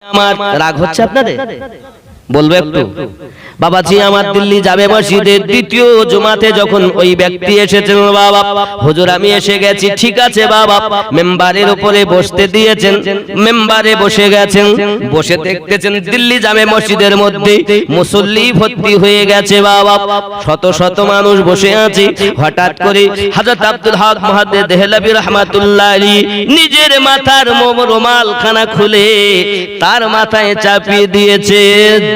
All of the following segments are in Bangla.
আমার রাগ হচ্ছে আপনাদের? বলবো একটু। বাবাজি আমার দিল্লি জামে মসজিদের দ্বিতীয় জুমাতে যখন ওই ব্যক্তি এসেছেন, বাবা হুজুর আমি এসে গেছি, ঠিক আছে বাবা, মেম্বারের উপরে বসতে দিয়েছেন, মেম্বারে বসে গেছেন, বসে দেখতেছেন দিল্লি জামে মসজিদের মধ্যে মুসল্লি ভর্তি হয়ে গেছে বাবা, শত শত মানুষ বসে আছে। হঠাৎ করে হযরত আব্দুল হক মুহাদ্দিস দেহলভী রাহমাতুল্লাহ আলাইহি নিজের মাথার রুমাল খানা খুলে তার মাথায় চাপিয়ে দিয়েছে।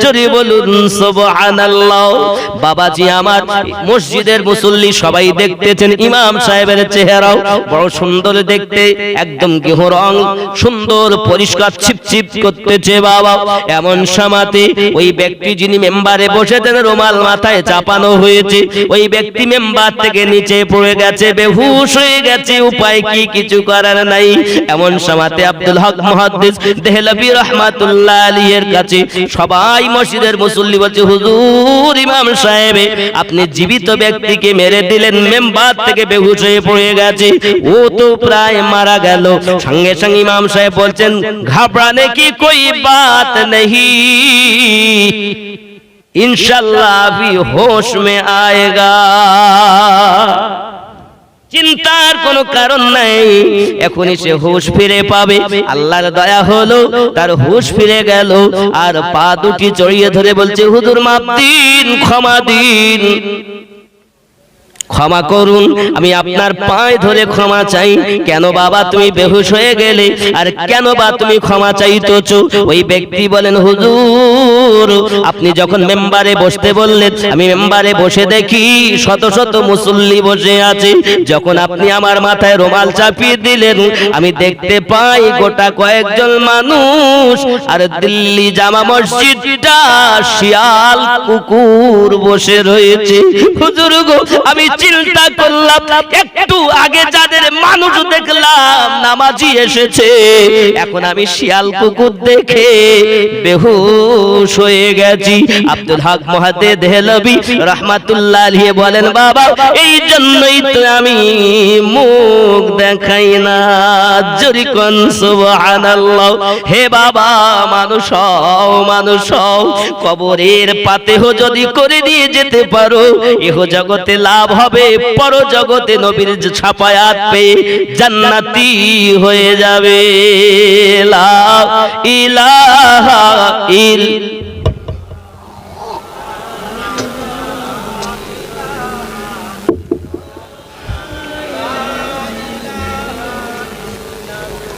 জোরে বলুন সুবহানাল্লাহ। বাবাজি আমার মসজিদের মুসল্লি সবাই দেখতেছেন, ইমাম সাহেবের চেহারাও বড় সুন্দর দেখতে, একদম গেহ রং সুন্দর পরিষ্কার ছিপছিপ করতেছে বাবা। এমন সময়তে ওই ব্যক্তি যিনি মেম্বারে বসেছেন রুমাল মাথায় চাপানো হয়েছে, ওই ব্যক্তি মেম্বার থেকে নিচে পড়ে গেছে, বেহুশ হয়ে গেছে, উপায় কি কিছু করার নাই। এমন সময়তে আব্দুল হক মুহাদ্দিস দেহলভী রাহমাতুল্লাহ আলাইহির কাছে সবাই মসজিদের মুসল্লি বলছে, হুজুর ইমাম সাহেব আপনি জীবিত ব্যক্তিকে মেরে দিলেন, মেম্বার থেকে বেহুশ হয়ে পড়ে গেছে, ও তো প্রায় মারা গেল। সঙ্গে সঙ্গে ইমাম সাহেব বলছেন, ঘাবড়ানে কি কোই বাত নেহি, इंशाअल्लाह अभी होश में आएगा। চিন্তার কোনো কারণ নাই, এখনই সে হুঁশ ফিরে পাবে। আল্লাহর দয়া হলো, তার হুঁশ ফিরে গেল, আর পা দুটি জড়িয়ে ধরে বলছে, হুজুর মাফ দিন, ক্ষমা দিন, ক্ষমা করুন, আমি আপনার পায়ে ধরে ক্ষমা চাই। কেন বাবা তুমি বেহুশ হয়ে গেলে, আর কেন বা তুমি ক্ষমা চাইতেছো? ওই ব্যক্তি বলেন, হুজুর আপনি যখন মেম্বারে বসতে বললেন, আমি মেম্বারে বসে দেখি শত শত মুসল্লি বসে আছে, যখন আপনি আমার মাথায় রুমাল চাপিয়ে দিলেন আমি দেখতে পাই গোটা কয়েকজন মানুষ, আর দিল্লি জামা মসজিদটা শিয়াল কুকুর বসে রয়েছে। হুজুর গো আমি চিন্তা করলাম, একটু আগে যাদের মানুষ দেখলাম নামাজি এসেছে, এখন আমি শিয়াল কুকুর দেখে বেহুশ হয়ে গেছি। আব্দুল হক মুহাদ্দিস দেহলভী রাহমাতুল্লাহ আলাইহি বলেন, বাবা এই জন্যই তো আমি মুখ দেখাই না। জোরে কোন সুবহানাল্লাহ। হে বাবা মানুষ হও, মানুষ হও, কবরের পাতেহ যদি করে দিয়ে যেতে পারো, ইহ জগতে লাভ হবে, পর জগতে নবীর ছাপায়াত পেয়ে জান্নাতি হয়ে যাবে। লা ইলাহা ইল্লাল্লাহ।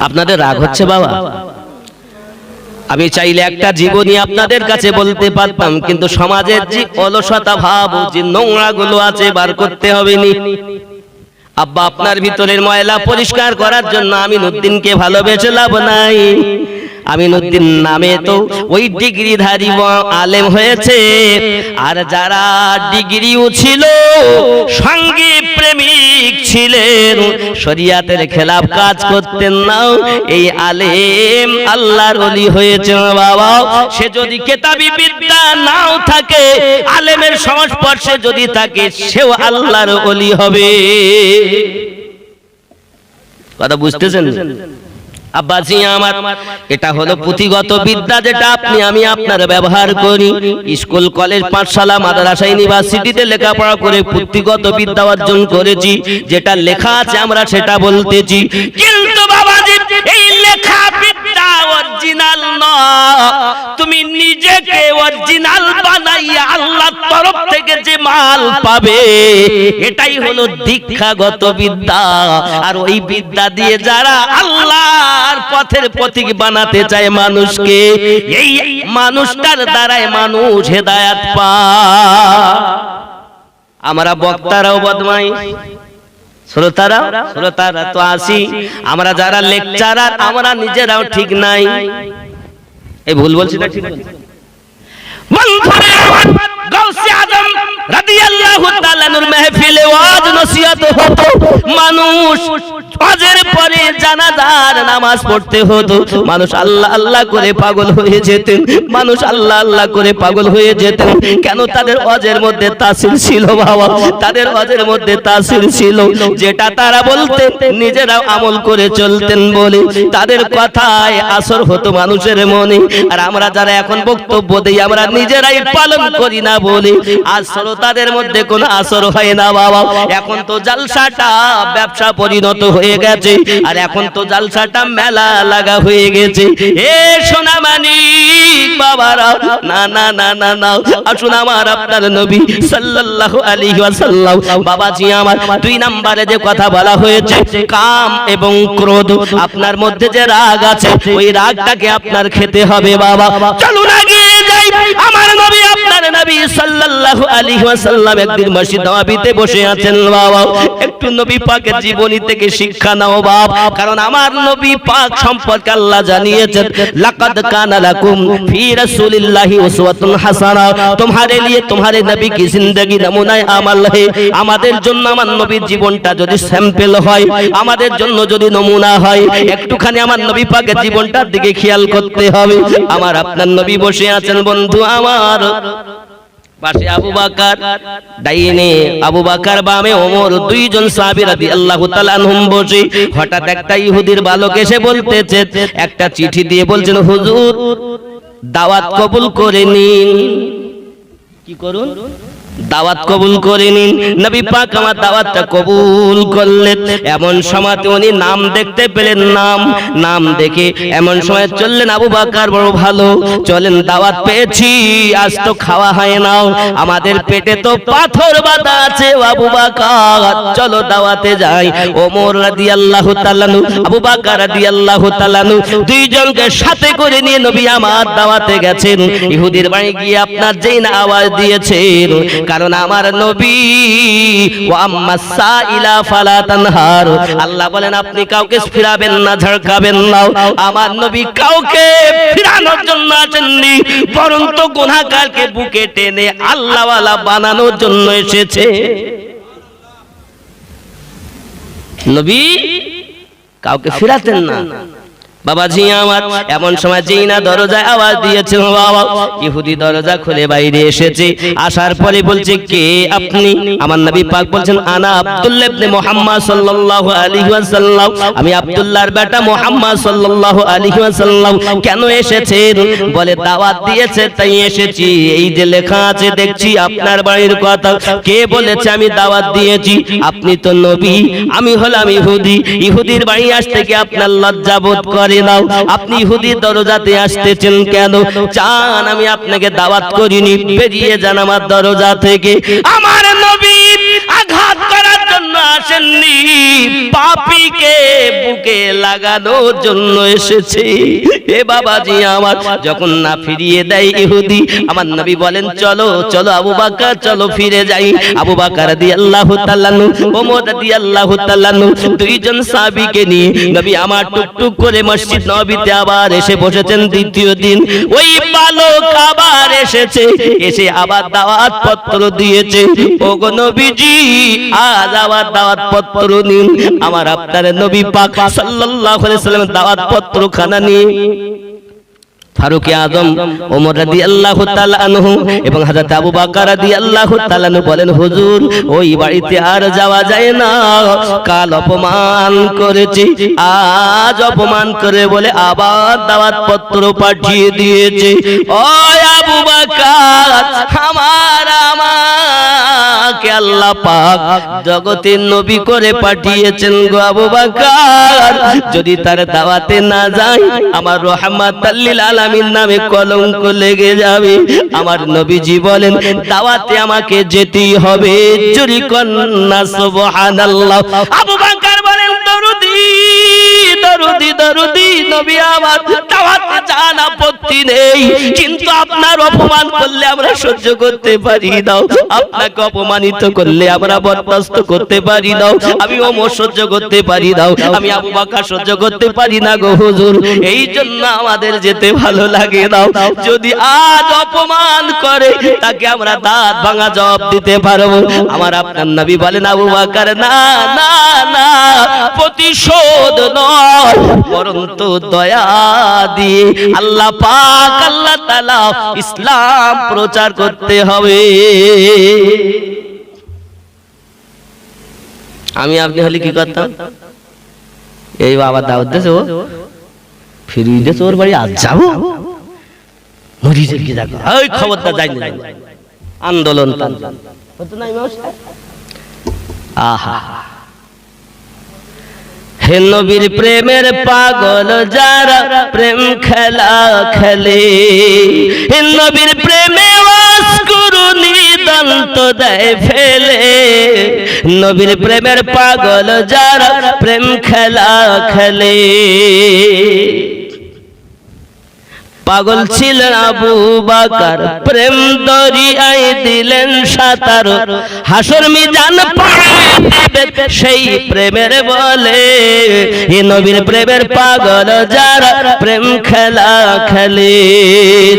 আপনাদের রাগ হচ্ছে বাবা? আমি চাইলে একটা জীবনী আপনাদের কাছে বলতে পারতাম, কিন্তু সমাজের যে অলসতা ভাব, যে নোংরা গুলো আছে বার করতে হবে নি। আব্বা আপনার ভিতরের ময়লা পরিষ্কার করার জন্য আমিনউদ্দিনকে ভালোবেসে লাভ নাই। আমিনউদ্দিন নামে তো ওই ডিগ্রিধারী আলেম হয়েছে, আর যারা ডিগ্রিও ছিল সঙ্গে প্রেমিক ছিলেন, শরিয়াতের খেলাফ কাজ করতেন না, এই আলেম আল্লাহর ওলি হয়েছে বাবা। সে যদি কেতাবি বিদ্যা নাও থাকে, আলেমের সংস্পর্শে যদি থাকে, সেও আল্লাহর ওলি হবে। কথা বুঝতেছেন আব্বাজি আমার? এটা হলো পুঁথিগত বিদ্যা, যেটা আপনি আমি আপনার ব্যবহার করি। স্কুল কলেজ পাঠশালা মাদ্রাসা ইউনিভার্সিটিতে লেখাপড়া করে পুঁথিগত বিদ্যা অর্জন করেছি, যেটা লেখা আছে আমরা সেটা বলতেছি। কিন্তু বাবাজি এই লেখা বিদ্যা অরিজিনাল নয়, তুমি নিজেকে অরিজিনাল বানাইয়া আল্লাহর তরফ থেকে যে মাল পাবে, এটাই হলো দীক্ষাগত বিদ্যা। আর ওই বিদ্যা দিয়ে যারা আল্লাহর পথের পথিক বানাতে চায় মানুষকে, এই মানুষটার দ্বারাই মানুষ হেদায়েত পায়। আমরা বক্তারাও বদমাইশ, শ্রোতারা তো আসি, আমরা যারা লেকচারার আমরা নিজেরাও ঠিক নাই। এই ভুল বলছি না ঠিক বলছি? গাউসে আজম রাদিয়াল্লাহু তাআলা নূর মাহফিলে ওয়াজ নসিহত হতো, মানুষ হজের পরে জানাজার নামাজ পড়তে হতো, মানুষ আল্লাহ আল্লাহ করে পাগল হয়ে যেতেন, মানুষ আল্লাহ আল্লাহ করে পাগল হয়ে যেতেন। কেন? তাদের হজের মধ্যে তাসির ছিল বাবা, তাদের হজের মধ্যে তাসির ছিল, যেটা তারা বলতেন নিজেরাও আমল করে চলতেন বলে তাদের কথায় আসর হতো মানুষের মনে। আর আমরা যারা এখন বক্তব্য দেই আমরা নিজেরাই পালন করি না বলে আজ শ্রোতাদের মধ্যে কোনো আসর হয় না বাবা। এখন তো জালসাটা ব্যবসা পরিণত হয়ে গেছে, আর এখন তো জালসাটা মেলা লাগা হয়ে গেছে। এ সোনা মানিক বাবারা, না না না না না, আসুন আমার আপনার নবী সাল্লাল্লাহু আলাইহি ওয়াসাল্লাম। বাবাজি আমার, 2 নম্বরে যে কথা বলা হয়েছে কাম এবং ক্রোধ, আপনার মধ্যে যে রাগ আছে ওই রাগটাকে আপনার খেতে হবে বাবা। চলুন এগিয়ে যাই। আমার নবী আপনার নবী সাল্লাল্লাহু আলাইহি ওয়াসাল্লাম একদিন মসজিদ নববীতে বসে আছেন বাবা। একটু নবী পাকের জীবনী থেকে শিক্ষা নাও বাবা, কারণ আমার নবী পাক সম্পর্কে আল্লাহ জানিয়েছেন লাকাদ কানা লাকুম ফি রাসূলিল্লাহি উসওয়াতুন হাসানা, তোমারে লিয়ে তোমারে নবী কি জিন্দেগি নমুনায়ে আমাল হে। আমাদের জন্য আমার নবীর জীবনটা যদি স্যাম্পল হয়, আমাদের জন্য যদি নমুনা হয়, একটুখানি আমার নবী পাকের জীবনটার দিকে খেয়াল করতে হবে। আমার আপনার নবী বসে আছেন বন্ধু আমার, পাশে আবু বকর, ডাইনে আবু বকর, বামে ওমর, 2 জন সাহাবী রাদিয়াল্লাহু তাআলা আনহুম বসে। হঠাৎ একটা ইহুদির বালক এসে বলতেছে, একটা চিঠি দিয়ে বলছেন হুজুর দাওয়াত কবুল করে নিন। কি করুন? দাওয়াত কবুল করে নিন। নবী পাক আমার দাওয়াতটা কবুল করলেন। এমন সময় উনি নাম দেখতে পেলেন, নাম দেখে এমন সময় চললেন আবু বকর বড় ভালো, চলেন দাওয়াত পেয়েছি, আজ তো খাওয়া হয় না, আমাদের পেটে তো পাথর বাঁধা আছে আবু বকর, চলো দাওয়াতে যাই। ওমর রাদিয়াল্লাহু তাআলা আবু বকর রাদিয়াল্লাহু তাআলা 2 জনকে সাথে করে নিয়ে নবী আমার দাওয়াতে গেছেন। ইহুদির বাড়ি গিয়ে আপনার যেই না আওয়াজ দিয়েছেন, কারণ আমার নবী ওয়া আম্মাসাইলা ফালা তানহার, আল্লাহ বলেন আপনি কাউকে ফিরাবেন না, ঝাড়কাবেন না। আমার নবী কাউকে ফিরানোর জন্য আসেননি, বরং তো গুনাহগারকে বুকে টেনে আল্লাহওয়ালা বানানোর জন্য এসেছে। নবী কাউকে ফিরাতেন না। বাবাজি আমার, এমন সময় যেই না দরজায় আওয়াজ দিয়েছে বাবা, ইহুদি দরজা খুলে বাইরে এসেছে। আসার পরে বলছে কে আপনি? আমার নবী পাক বলছেন আনা আব্দুল্লাহ ইবনে মুহাম্মদ সাল্লাল্লাহু আলাইহি ওয়াসাল্লাম, আমি আব্দুল্লাহর বেটা মুহাম্মদ সাল্লাল্লাহু আলাইহি ওয়াসাল্লাম। কেন এসেছেন? বলে দাওয়াত দিয়েছে তাই এসেছি। এই যে লেখা আছে দেখছি আপনার বাড়ির কথা, কে বলেছে আমি দাওয়াত দিয়েছি? আপনি তো নবী, আমি হলাম ইহুদি, ইহুদির বাড়ি আসতে কি আপনার লজ্জা বোধ করে? আপনি ইহুদির দরজাতে আসতেছেন কেন? চান আমি আপনাকে দাওয়াত করিনি, বেরিয়ে যান আমার দরজা থেকে। আমার নবী আঘাত করার জন্য আসেননি, পাপীকে বুকে লাগানোর জন্য এসেছে। এ বাবাজি আমার, যখন না ফিরিয়ে দেয় ইহুদি, আমার নবী বলেন চলো চলো আবু বকর, চলো ফিরে যাই। আবু বকর রাদিয়াল্লাহু তাআলা ওমর রাদিয়াল্লাহু তাআলা 2 জন সাহাবীকে নিয়ে নবী আমার টুকটুক করে মসজিদ নববীতে আবার এসে বসেছেন। দ্বিতীয় দিন ওই বালক আবার এসেছে, এসে আবার দাওয়াত পত্র দিয়েছে। ওগো নবীজি আজ আবার দাওয়াত পত্র নিন। আমার আপনার নবী পাক সাল্লাল্লাহু আলাইহি ওয়াসাল্লাম দাওয়াত পত্র খানা নিয়ে ফারুক আজম ওমর রাদিয়াল্লাহু তাআলা আনহু এবং হযরত আবু বকর রাদিয়াল্লাহু তাআলা আনহু বলেন হুজুর ওই বাড়িতে আর যাওয়া যায় না, কাল অপমান করেছি, আজ অপমান করে বলে আবার দাওয়াত পত্র পাঠিয়ে দিয়েছে। ও আবু বকর, আমাকে আল্লাহ পাক জগতের নবী করে পাঠিয়েছেন গো আবু বকর, যদি তার দাওয়াতে না যাই আমার রাহমাতাল লিল আলামিন নামে কলঙ্ক লেগে যাবে। আমার নবীজি বলেন দাওয়াতে আমাকে যেতেই হবে। জোরে কন্না সুবহানাল্লাহ। আবু বকর বলেন দরুদি দরুদি দরুদি নবী আমার দাওয়াতে যান আপত্তি নেই, কিন্তু আপনার অপমান করলে আমরা সহ্য করতে পারি না, আপনাকে অপমানিত করলে আমরা বরদাস্ত করতে পারি না, আমি ওমর সহ্য করতে পারি না, আমি আবু বকর সহ্য করতে পারি না গো হুজুর, এই জন্য আমাদের যেতে ভালো লাগে না। যদি আজ অপমান করে তাকে আমরা দাঁত ভাঙা জবাব দিতে পারবো। আমার আপনার নবী বলেন আবু বকর না না না, প্রতিশোধ নয় বরং তো দয়া দিয়ে আল্লাহ পাক আল্লাহ তাআলা ইসলাম প্রচার করতে হবে। আমি আপনি হলে কি করতাম? এই বাবা দাওয়াত দিয়েছে, ও ফিরিয়ে দিয়েছে ওর বাড়ি, আজ যাবো মরিজের কি দেখো, ওই খবরটা যাই না, আন্দোলন হতো না। আহা, হে নবীর প্রেমের পাগল যারা প্রেম খেলা খেলে, হে নবীর প্রেমে ওয়াসকুরুনি দন্ত দেয় ফেলে, নবীর প্রেমের পাগল যারা প্রেম খেলা খেলে। পাগল ছিলেন আবু বকর, প্রেম দরিয়ায় দিলেন সাঁতার, হাসর মিজান পাবে সেই প্রেমের বলে, এ নবীর প্রেমের পাগল যারা প্রেম খেলা খেলে।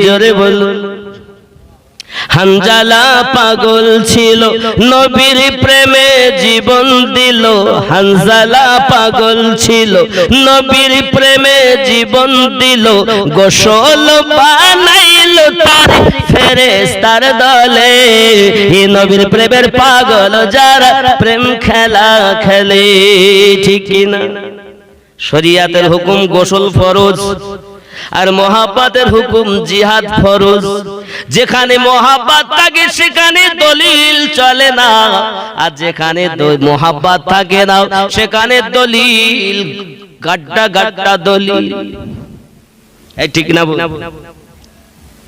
জোরে বলুন। হানজালা পাগল ছিল নবীর প্রেমে জীবন দিল, হানজালা পাগল ছিল নবীর প্রেমে জীবন দিল, গোসল বানাইল তার ফেরেশতার দলে, এ নবীর প্রেমের পাগল যারা প্রেম খেলা খেলে। ঠিক কি না? শরীয়তের হুকুম গোসল ফরজ, আর মহাব্বতের হুকুম জিহাদ ফরজ। যেখানে মহাব্বত থাকে সেখানে দলিল চলে না, আর যেখানে মহাব্বত থাকে না সেখানে দলিল গাড্ডা গাড্ডা দলিল। এই ঠিক না?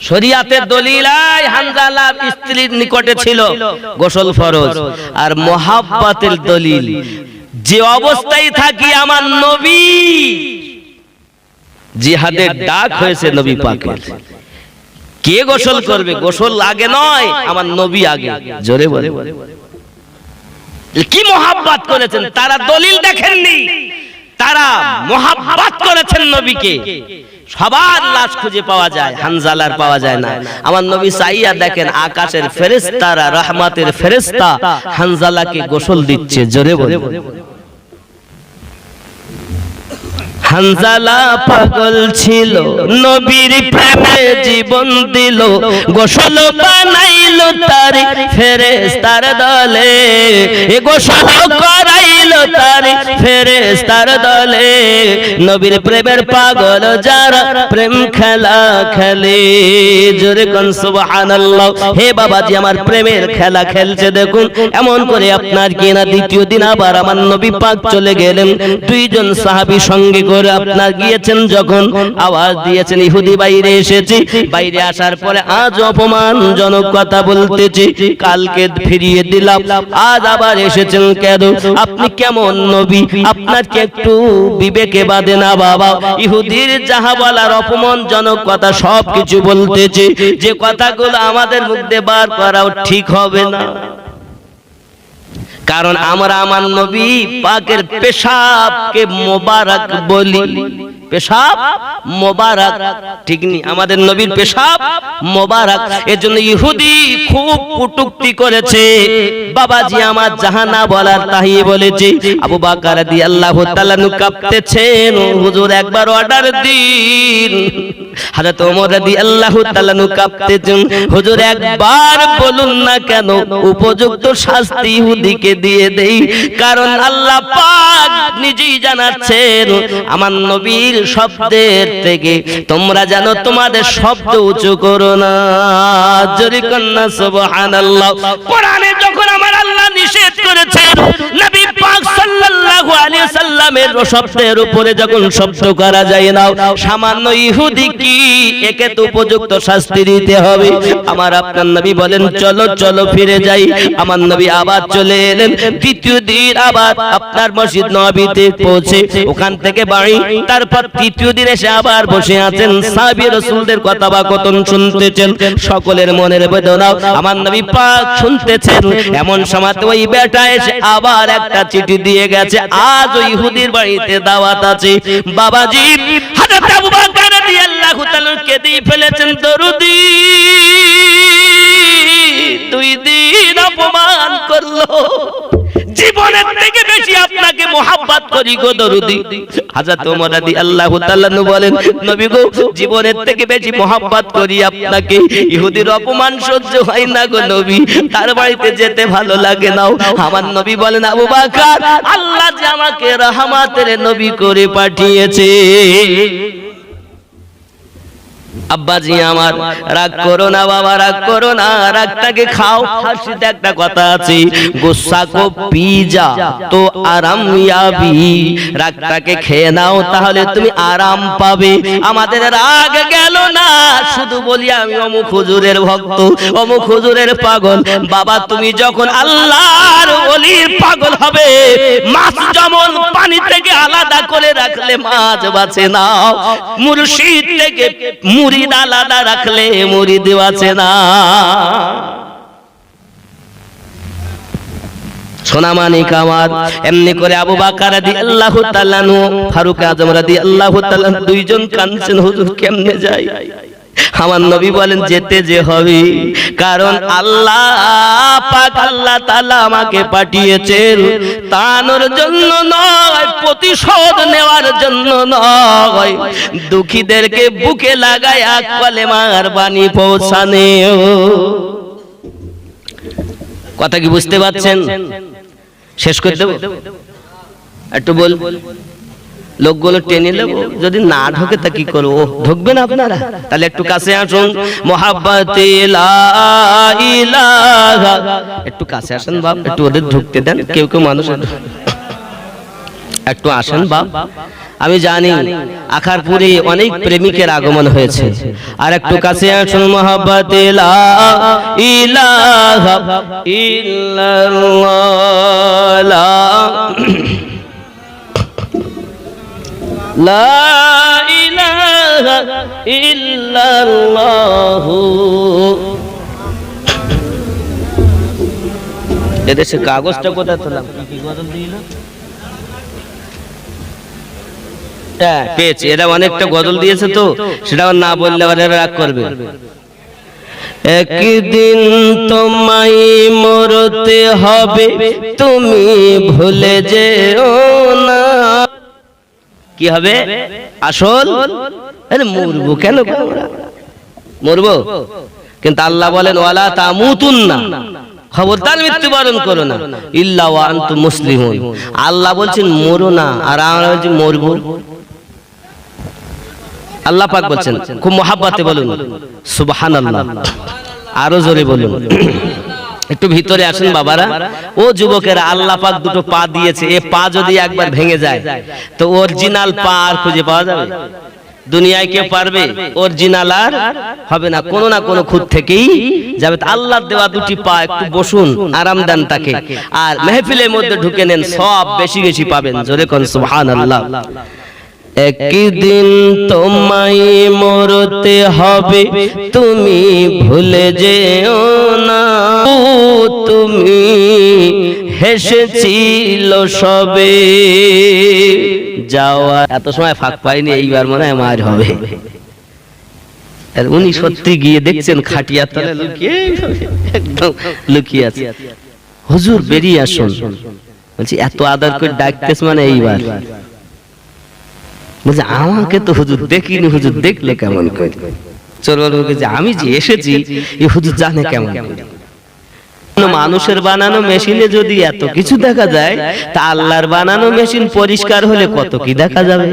শরীয়তের দলিল হানজালা স্ত্রীর নিকটে ছিল গোসল ফরজ, আর মহাব্বতের দলিল যে অবস্থায় থাকি আমার নবী জিহাদের ডাক হয়েছে নবী পাকের, কে গোসল করবে? গোসল আগে নয়, আমার নবী আগে। জোরে বলে। কি মহাব্বত করেছেন তারা, দলিল দেখেননি, তারা মহাব্বত করেছেন নবীকে। সবার লাশ খুঁজে পাওয়া যায়, হানজালার পাওয়া যায় না। আমার নবী চাইয়া দেখেন আকাশের ফেরেশতারা, রহমতের ফেরেশতা হানজালাকে গোসল দিচ্ছে। জোরে বলে। হানজালা পাগল ছিল নবীর প্রেমে জীবন দিল, গোসল বানাইল তার ফেরেশতার দলে, এ গোসল করাইল তার ফেরেশতার দলে, নবীর প্রেমের পাগল যারা প্রেম খেলা খেলে। জোরে কোন সুবহানাল্লাহ। হে বাবাজি, আমার প্রেমের খেলা খেলছে দেখুন। এমন করে আপনার কি না দ্বিতীয় দিন আবার আমার নবী পাক চলে গেলেন, দুইজন সাহাবী সঙ্গে আপনার গিয়েছেন, যখন আওয়াজ দিয়েছেন ইহুদি বাইরে এসেছি, বাইরে আসার পরে আজ অপমানজনক কথা বলতেছি, কালকে ফিরিয়ে দিলাম, আজ আবার এসেছেন কেন? আপনি কেমন নবী? আপনার কি একটু বিবেকে বাঁধে না বাবা? ইহুদির যাহা বলার অপমানজনক কথা সব কিছু বলতেছে, যে কথাগুলো আমাদের মুখ দিয়ে বার করাও ঠিক হবে না, কারণ আমরা আমার নবী পাকের পেশাবকে মোবারক বলি। পেশাব মোবারক, ঠিক নি? আমাদের নবীর পেশাব মোবারক। এজন্য ইহুদি খুব কটূক্তি করেছে। বাবাজি আমার জাহানা বলার তাই বলেছে। আবু বকর রাদিয়াল্লাহু তাআলা কাঁপতেছেন, হুজুর একবার অর্ডার দিন। হযরত ওমর রাদিয়াল্লাহু তাআলা কাঁপতেছেন, হুজুর একবার বলুন না কেন, উপযুক্ত শাস্তি ইহুদিকে দিয়ে দেই। কারণ আল্লাহ পাক নিজেই জানাচ্ছেন আমার নবীর শব্দের থেকে তোমরা জানো তোমাদের শব্দ উঁচু করো না। জোরে কন্না সুবহানাল্লাহ। কোরআনে যখন আমার আল্লাহ নিষেধ করেছেন, নবী পাক সাল্লাল্লাহু আলাইহি সাল্লামের শব্দের উপরে যখন শব্দ করা যায় না, সামান্য ইহুদি কি, একে তো উপযুক্ত শাস্তি দিতে হবে। আমার আপনার নবী বলেন চলো চলো ফিরে যাই। আমার নবী আবার চলে এলেন। দ্বিতীয় দিন আবার আপনার মসজিদ নববীতে পৌঁছে ওখান থেকে বাড়ি, তারপর তৃতীয় দিন এসে আবার বসে আছেন, সাহাবী রাসূলদের কথা বা কথন শুনতেছেন, সকলের মনের বেদনা আমার নবী পাক শুনতেছেন। এমন সময় ওই বেটা এসে আবার একটা চিঠি দিয়ে গেছে, আজ ওই ইহুদির বাড়িতে দাওয়াত আছে। বাবাজি হযরত আবু বকর রাদিয়াল্লাহু তাআলা কেঁদে ফেলেছেন, দরুদি 2 দিন অপমান করলো, জীবনের থেকে বেশি আপনাকে মোহাব্বত করি গো দরুদি। হযরত ওমর রাদিয়াল্লাহু তাআলা বলেন, নবী গো জীবনের থেকে বেশি মোহাব্বত করি আপনাকে, ইহুদির অপমান সহ্য হয় না গো নবী, তার বাড়িতে যেতে ভালো লাগে না। আমার নবী বলেন, আবু বকর আল্লাহ যে আমাকে রহমতের নবী করে পাঠিয়েছে। আব্বাজি আমার রাগ করো না বাবা, রাগ করো না, রাগটাকে খাও। হাসিতে একটা কথা আছে, গুসা কো পি যা তো আরাম ইয়াবি, রাগটাকে খেয়ে নাও তাহলে তুমি আরাম পাবে। আমাদের রাগ গেল না, শুধু বলি আমি অমুক হুজুরের ভক্ত, অমুক হুজুরের পাগল। বাবা তুমি যখন আল্লাহর ওলির পাগল হবে, মাছ যেমন পানি থেকে আলাদা করে রাখলে মাছ বাঁচে না, মুর্শিদ থেকে মুরিদ আলাদা রাখলে মুরিদ বাঁচে না। সোনামানিক আমার, এমনি করে আবু বকর রাদিয়াল্লাহু তাআলা আনহু, ফারুক আযম রাদিয়াল্লাহু তাআলা দুইজন কাঁদছেন, হুজুর কেমনে যাই? আমার নবী বলেন যেতে যে হবে, কারণ আল্লাহ পাক আল্লাহ তাআলা আমাকে পাঠিয়েছেন তানোর জন্য নয়, প্রতিশোধ নেওয়ার জন্য নয়, দুঃখীদেরকে বুকে লাগায় কলেমার বাণী পৌঁছানো। কথা কি বুঝতে পারছেন? শেষ করে দেব, একটু বল। লোকগুলো টেনে নেব, যদি না ঢোকে তা কি করবো? ঢুকবেন আপনারা? তাহলে একটু কাছে আসুন। মোহাব্বতে লা ইলাহা, একটু কাছে আসেন বাপ, একটু ওদের ঢুকতে দেন। কেউ কেউ মানুষ একটু আসেন বাপ। আমি জানি আখারপুরে অনেক প্রেমিকের আগমন হয়েছে, আর একটু কাছে আসুন। মোহাব্বতে লা ইলাহা ইল্লাল্লাহ, লা ইলাহা ইল্লাল্লাহ। এদেশে কাগজটা কোথায় তোলাম? কি গজল দিল? হ্যাঁ পেয়েছি, এরা অনেকটা গজল দিয়েছে তো, সেটা না বললে আবার রাগ করবে। একদিন তোমায় মরতে হবে, তুমি ভুলে যেও না। কি হবে? আসল মরবো। কেন মরবো? কিন্তু আল্লাহ বলেন ওয়ালা তামুতুন্না, খবরদার মৃত্যুবরণ করো না, ইল্লা ওয়া আনতুম মুসলিমুন। আল্লাহ বলছেন মরো না, আর আমরা বলছি মরবো। আল্লাহ পাক বলছেন, খুব মহাব্বতে বলুন সুবহানাল্লাহ, আরো জোরে বলুন। একটু ভিতরে আসেন বাবারা, ও যুবকেরা, আল্লাহ পাক দুটো পা দিয়েছে, এ পা যদি একবার ভেঙে যায় তো অরিজিনাল পা আর খুঁজে পাওয়া যাবে? দুনিয়ায় কেউ পারবে? অরিজিনাল আর হবে না, কোনো না কোনো খুদ থেকেই যাবে। আল্লাহর দেওয়া দুটি পা, একটু বসুন, আরাম দেন তাকে, আর মেহফিলের মধ্যে ঢুকে নেন, সব বেশি বেশি পাবেন। জোরে কোন সুবহানাল্লাহ। একদিন তোমায় মরতে হবে, তুমি ভুলে যেও না, তুমি হেসেছিল সবে যাওয়া। এত সময় ফাঁক পাইনি, এইবার মনে হয় মার হবে। উনি সত্যি গিয়ে দেখছেন খাটিয়ার তলে লুকিয়ে, একদম লুকিয়ে আছে। হুজুর বেরিয়ে আসুন। বলছি এত আদর করে ডাকতেছ মানে এইবার? বলছে আমাকে তো হুজুর দেখিনি, হুজুর দেখলে কেমন করে? চোর বলবে যে আমি যে এসেছি এই হুজুর জানে কেমন করে। মানুষের বানানো মেশিনে যদি এত কিছু দেখা যায়, তা আল্লাহর বানানো মেশিন পরিষ্কার হলে কত কি দেখা যাবে।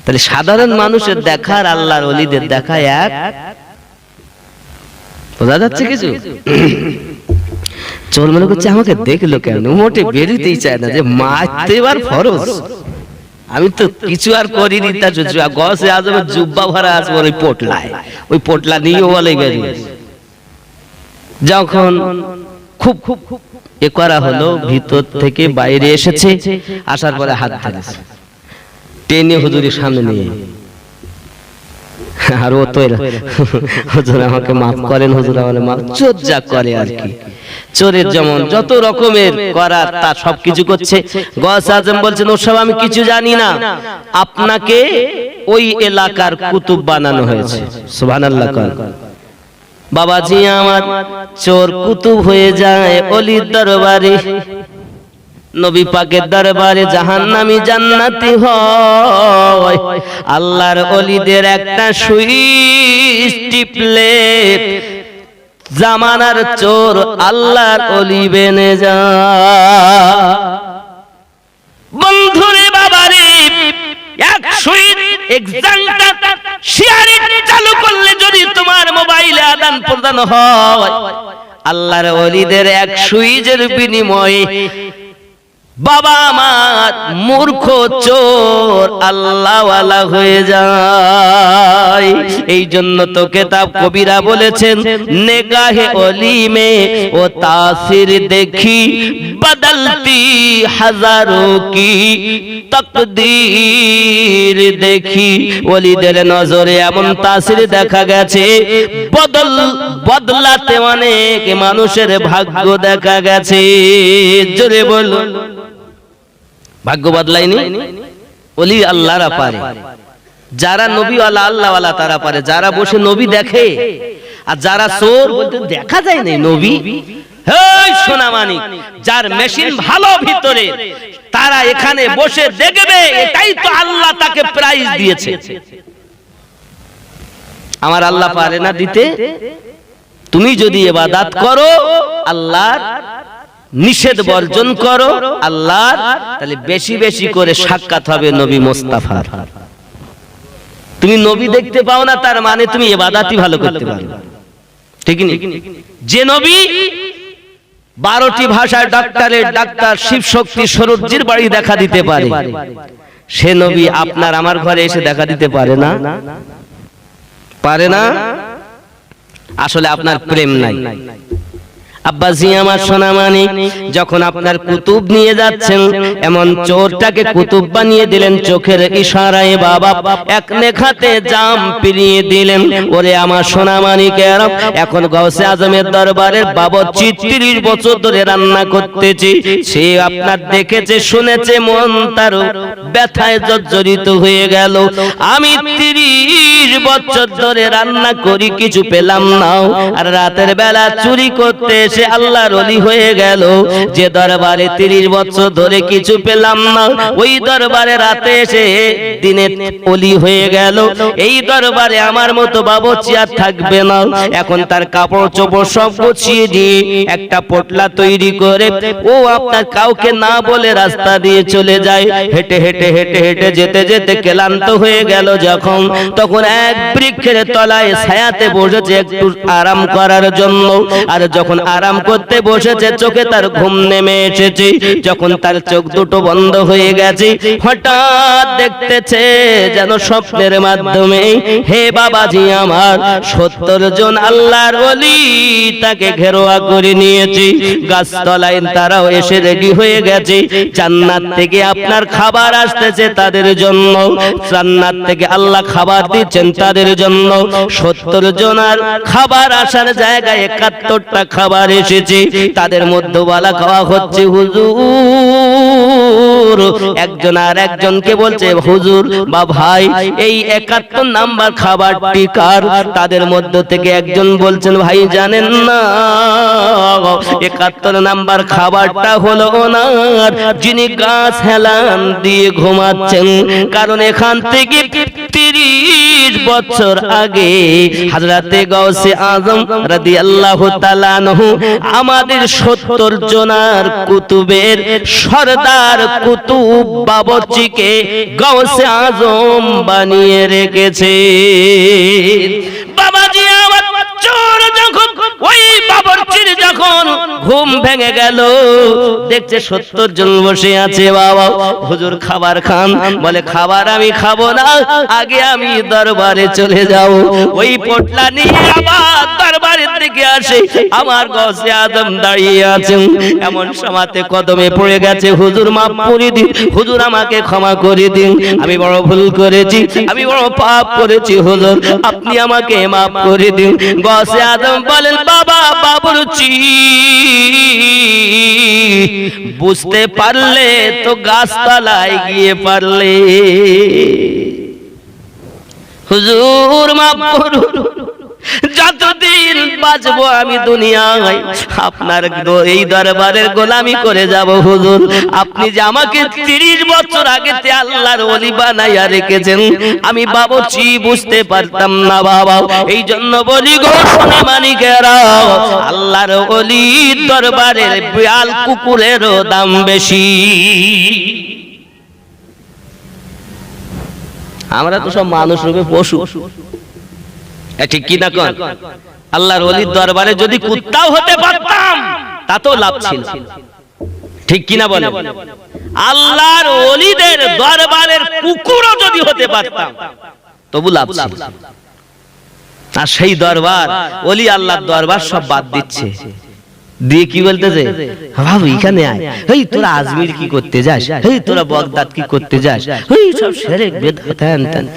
তাহলে সাধারণ মানুষের দেখা আর আল্লাহর ওলিদের দেখা এক, বোঝা যাচ্ছে কিছু? চোর মনে করছে আমাকে দেখলো কেন, মোটে বেরোতেই চায় না, যে মারতে এবার ফরজ, আমি তো কিছু আর করিনি। তা গসে আজমের জুব্বা ভরা আছে ওই পোটলায়, ওই পোটলা নিয়েও বলে বেরিয়ে। যখন খুব খুব এ করা হলো, ভিতর থেকে বাইরে এসেছে, আসার পরে হাত ধরেছে, টেনে হুজুরের সামনে নিয়ে, আর ও তো হুজুর আমাকে মাফ করেন, হুজুর আমাকে মাফ, চোর যা করে আর কি, চোরের যেমন যত রকমের করার তা সবকিছু করছে। গস আজম বলছেন ওসব আমি কিছু জানি না, আপনাকে ওই এলাকার কুতুব বানানো হয়েছে। সুবহানাল্লাহ। বাবাজি আমার চোর কুতুব হয়ে যায় অলির দরবারে, নবী পাকের দরবারে জাহান্নামী জান্নাতি হয়। আল্লাহর ওলিদের একটা সুইচ টিপলে জামানার চোর আল্লাহর ওলি বেনে যায়। বন্ধুরে বাবারে, এক সুইচ এক্সান্টার শেয়ারিং চালু করলে যদি তোমার মোবাইলে আদান প্রদান হয়, আল্লাহর ওলিদের এক সুইচের বিনিময়ে বাবা আমার মূর্খ চোর আল্লাহওয়ালা হয়ে যায়। এই জন্য তো কিতাব কবিরা বলেছেন, নেগাহে ওলি মে ও তাসির দেখি বদলতি হাজারো কি তকদীর দেখি। ওলিদের নজরে এমন তাসির দেখা গেছে, বদলাতে অনেক মানুষের ভাগ্য দেখা গেছে। জোরে বলুন, ভাগ্য বদলায়নি, ওলি আল্লাহরা পারে। যারা নবী ওয়ালা আল্লাহওয়ালা তারা পারে, যারা বসে নবী দেখে, আর যারা চোর বলতে দেখা যায় না নবী। হেই সোনা মানিক, যার মেশিন ভালো ভিতরে, তারা এখানে বসে দেখবে, এটাই তো আল্লাহ তাকে প্রাইজ দিয়েছে। আমার আল্লাহ পারে না দিতে। তুমি যদি ইবাদত করো আল্লাহর, নিষেধ বর্জন করো আল্লাহর, তাহলে বেশি বেশি করে সাক্ষাৎ হবে নবী মুস্তাফার। তুমি নবী দেখতে পাও না তার মানে তুমি ইবাদতই ভালো করতে পারো, ঠিক না? যে নবী 12টি ভাষায় ডাক্তারের ডাক্তার, শিব শক্তি সরোজির বাড়ি দেখা দিতে পারে, সে নবী আপনার আমার ঘরে এসে দেখা দিতে পারে না, পারে না। আসলে আপনার প্রেম নাই। আব্বাজি আমার সোনা মানিক, যখন আপনার কুতুব নিয়ে যাচ্ছেন, এমন চোরটাকে কুতুব বানিয়ে দিলেন চোখের ইশারায়। বাবা এক নেখাতে জাম পিরিয়ে দিলেন। ওরে আমার সোনা মানিকের, এখন গাউসে আজমের দরবারের বাবুর্চি 30 বছর ধরে রান্না করতেছি, সে আপনার দেখেছে শুনেছে, মন তার ব্যথায় জর্জরিত হয়ে গেল। আমি 30 বছর ধরে রান্না করি, কিছু পেলাম না, আর রাতের বেলা চুরি করতে সে আল্লাহর ওলি হয়ে গেল। যে দরবারে 30 বছর ধরে কিছু পেলাম না, ওই দরবারে রাতে এসে দিনে ওলি হয়ে গেল। এই দরবারে আমার মতো বাবুর্চি আর থাকবে না। এখন তার কাপড় চোপড় সব গুছিয়ে দিয়ে একটা পোটলা তৈরি করে ও আপনার কাউকে না বলে রাস্তা দিয়ে চলে যায়। হেঁটে হেঁটে হেঁটে হেঁটে যেতে যেতে ক্লান্ত হয়ে গেল যখন, তখন এক বৃক্ষের তলায় ছায়াতে বসেছে একটু আরাম করার জন্য। আর যখন আরাম করতে বসেছে, চোখে তার ঘুম নেমে এসেছে। যখন তার চোখ দুটো বন্ধ হয়ে গেছে, হঠাৎ দেখতেছে যেন স্বপ্নের মাধ্যমে, হে বাবাজি আমার, 70 জন আল্লাহর ওলি তাকে ঘেরোয়া করে নিয়েছে। গাছতলায় তারাও এসে রেডি হয়ে গেছে। জান্নাত থেকে আপনার খাবার আসতেছে তাদের জন্য, জান্নাত থেকে আল্লাহ খাবার দিচ্ছেন তাদের জন্য। 70 জনের খাবার আসার জায়গায় 71টা খাবার এসেছে। তাদের মধ্যে বলা খাওয়া হচ্ছে, হুজুর। একজন আর একজনকে বলছে, হুজুর বা ভাই, এই 71 নাম্বার খাবারটি কার? তাদের মধ্য থেকে একজন বলছেন, ভাই জানেন না, 71 নাম্বার খাবারটা হলো ওনার, যিনি গাছ হেলান দিয়ে ঘুমাচ্ছেন। কারণ এখান থেকে 30 বছর আগে হযরতে গাউসে আজম রাদিয়াল্লাহু তাআলা আনহু আমাদের 70 জনার কুতুবের সরদার কুতুব বাবুর্চিকে গাউসে আজম বানিয়ে রেখেছে। বাবাজি আমার চোর যখন ওই বাবরচির যখন ঘুম ভেঙে গেল, দেখছে 70 জন বসে আছে। বাবা হুজুর খাবার খান, বলে খাবার আমি খাবো না, আগে আমি দরবারে চলে যাব। ওই পোটলা নিয়ে আবার দরবারের দিকে আসে, আমার গৌসে আজম দাঁড়িয়ে আছেন। এমন সমাতে কদমে পড়ে গেছে, হুজুর মাফ করে দিন, হুজুর আমাকে ক্ষমা করে দিন, আমি বড় ভুল করেছি, আমি বড় পাপ করেছি, হুজুর আপনি আমাকে মাফ করে দিন। গৌসে আজম বলেন, বাবা বাবরচি বুঝতে পারলে তো গাছতলায় গিয়ে পারলে, হুজুর মাফ করুন, যতদিন বাঁচবো আমি দুনিয়ায় আপনার এই দরবারের গোলামি করে যাব। হুজুর আপনি যে আমাকে 30 বছর আগে আল্লাহর ওলি বানাইয়া রেখেছেন, আমি বাবরচি বুঝতে পারতাম না বাবা। এই জন্য বলি গো সোনা মানিকেরা, আল্লাহর ওলির দরবারের বিড়াল কুকুরেরও দাম বেশি। আমরা তো সব মানুষ রূপে পশু, ঠিক কি না কোন? আল্লাহর ওলির দরবারে যদি কুত্তাও হতে পারতাম তাতেও লাভ ছিল, ঠিক কি না বলেন? আল্লাহর ওলিদের দরবারের কুকুরও যদি হতে পারতাম তবু লাভ ছিল। আর সেই দরবার, ওলি আল্লাহর দরবার সব বাদ দিচ্ছে, দিয়ে কি বলতেছে, বাবু এখানে আয়, এই তোরা আজমির কি করতে যাস, এই তোরা বগদাদ কি করতে যাস, এই সব শিরক বিদআত হ্যান ত্যান।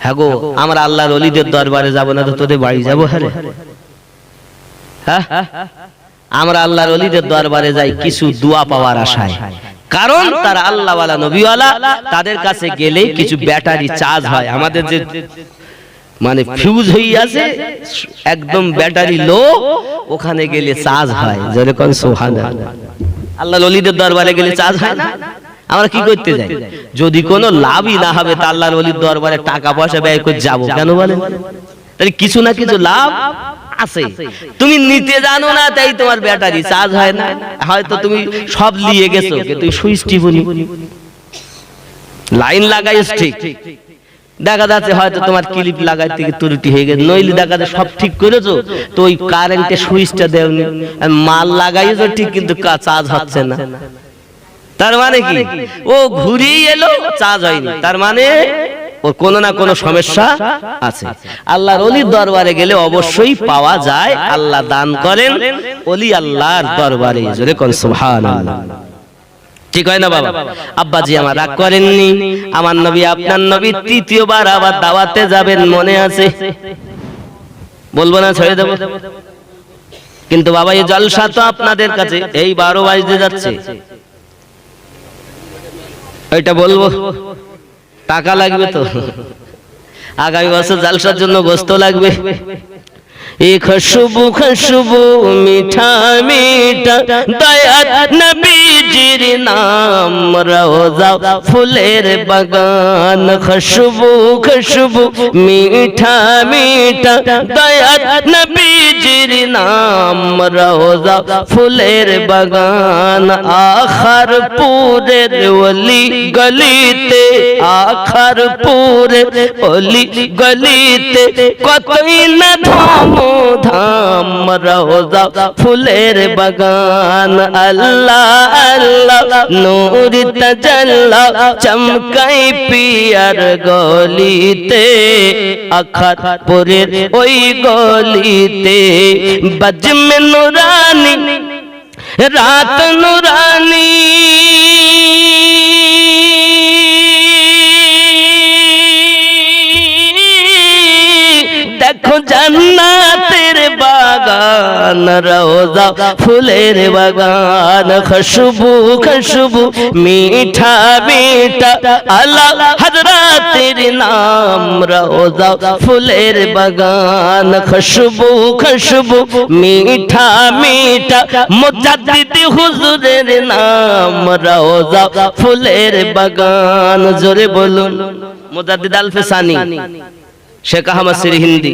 হ্যাঁ গো, আমরা আল্লাহর ওলিদের দরবারে যাব না তো তোদের বাড়ি যাবো? হ্যাঁ, আমরা আল্লাহর ওলিদের দরবারে যাই কিছু দোয়া পাওয়ার আশায়, কারণ তারা আল্লাহওয়ালা নবীওয়ালা, তাদের কাছে গেলে কিছু ব্যাটারি চার্জ হয়। আমাদের যে মানে ফিউজ হয়ে আছে একদম ব্যাটারি লো, ওখানে গেলে চার্জ হয়। যেরকম সুবহানাল্লাহ, আল্লাহর ওলিদের দরবারে গেলে চার্জ হয় না। আমরা কি করতে যাই? যদি কোনো লাভই না হবে তা আল্লাহর ওলির দরবারে টাকা পয়সা ব্যয় করে যাবো কেন বলেন? তাহলে কিছু না কিছু লাভ আছে, তুমি নিতে জানো না তাই তোমার ব্যাটারি চার্জ হয় না। হয়তো তুমি সব নিয়ে গেছো কিন্তু সুইচ টিপুনি, লাইন লাগাইছ ঠিক, দেখা যাচ্ছে হয়তো তোমার ক্লিপ লাগাইতে ত্রুটি হয়ে গেছে, নইলে দেখা যাচ্ছে সব ঠিক করেছো তো ওই কারেন্টের সুইচটা দেওনি, মাল লাগাইছো ঠিক কিন্তু চার্জ হচ্ছে না। তার মানে কি, ও ঘুরিয়ে এলো চার্জ হয়নি, তার মানে ওর কোনো না কোনো সমস্যা আছে। আল্লাহর ওলির দরবারে গেলে অবশ্যই পাওয়া যায়, আল্লাহ দান করেন ওলি আল্লাহর দরবারে। জোরে কোন সুবহানাল্লাহ, ঠিক হয় না বাবা? আব্বাজি আমার রাগ করেননি, আমার নবী আপনার নবী তৃতীয়বার আবার দাওয়াতে যাবেন, মনে আছে? বলবো না, ছেড়ে দেবো? কিন্তু বাবা এই জলসা তো আপনাদের কাছে এই 12 বাজতে যাচ্ছে, ওইটা বলবো, টাকা লাগবে তো, আগামী বছর জালসার জন্য গোস্ত লাগবে। এই খুশবু খুশবু মিঠা মিঠা দয়াত নবীজির নাম, রওজা ফুলের বাগান। খুশবু খুশবু মিঠা মিঠা দয়াত নবীজির নাম, রওজা ফুলের বাগান। আখার পুরের ওলি গলিতে, আখার পুরের ওলি গলিতে কতই না ধুম ধাম, রওজা ফুলের বাগান। আল্লাহ আল্লাহ নূর তাজাল্লা চমকাই পিয়ার গলিতে, আখার পুরের ওই গলিতে। বজমে নুরানি রাত নুরানি, দেখো জান্নাতের বাগান, রওজা ফুলের বাগান। খুশবু খুশবু মিঠা মিঠা আলা হযরতের নাম, রওজা ফুলের বাগান। খুশবু খুশবু মিঠা মিঠা মুজাদ্দিদ হুজুরের নাম, রওজা ফুলের বাগান। জোরে বলুন মুজাদ্দিদ আল ফিসানি, শেখ আহমদ সিরহিন্দি,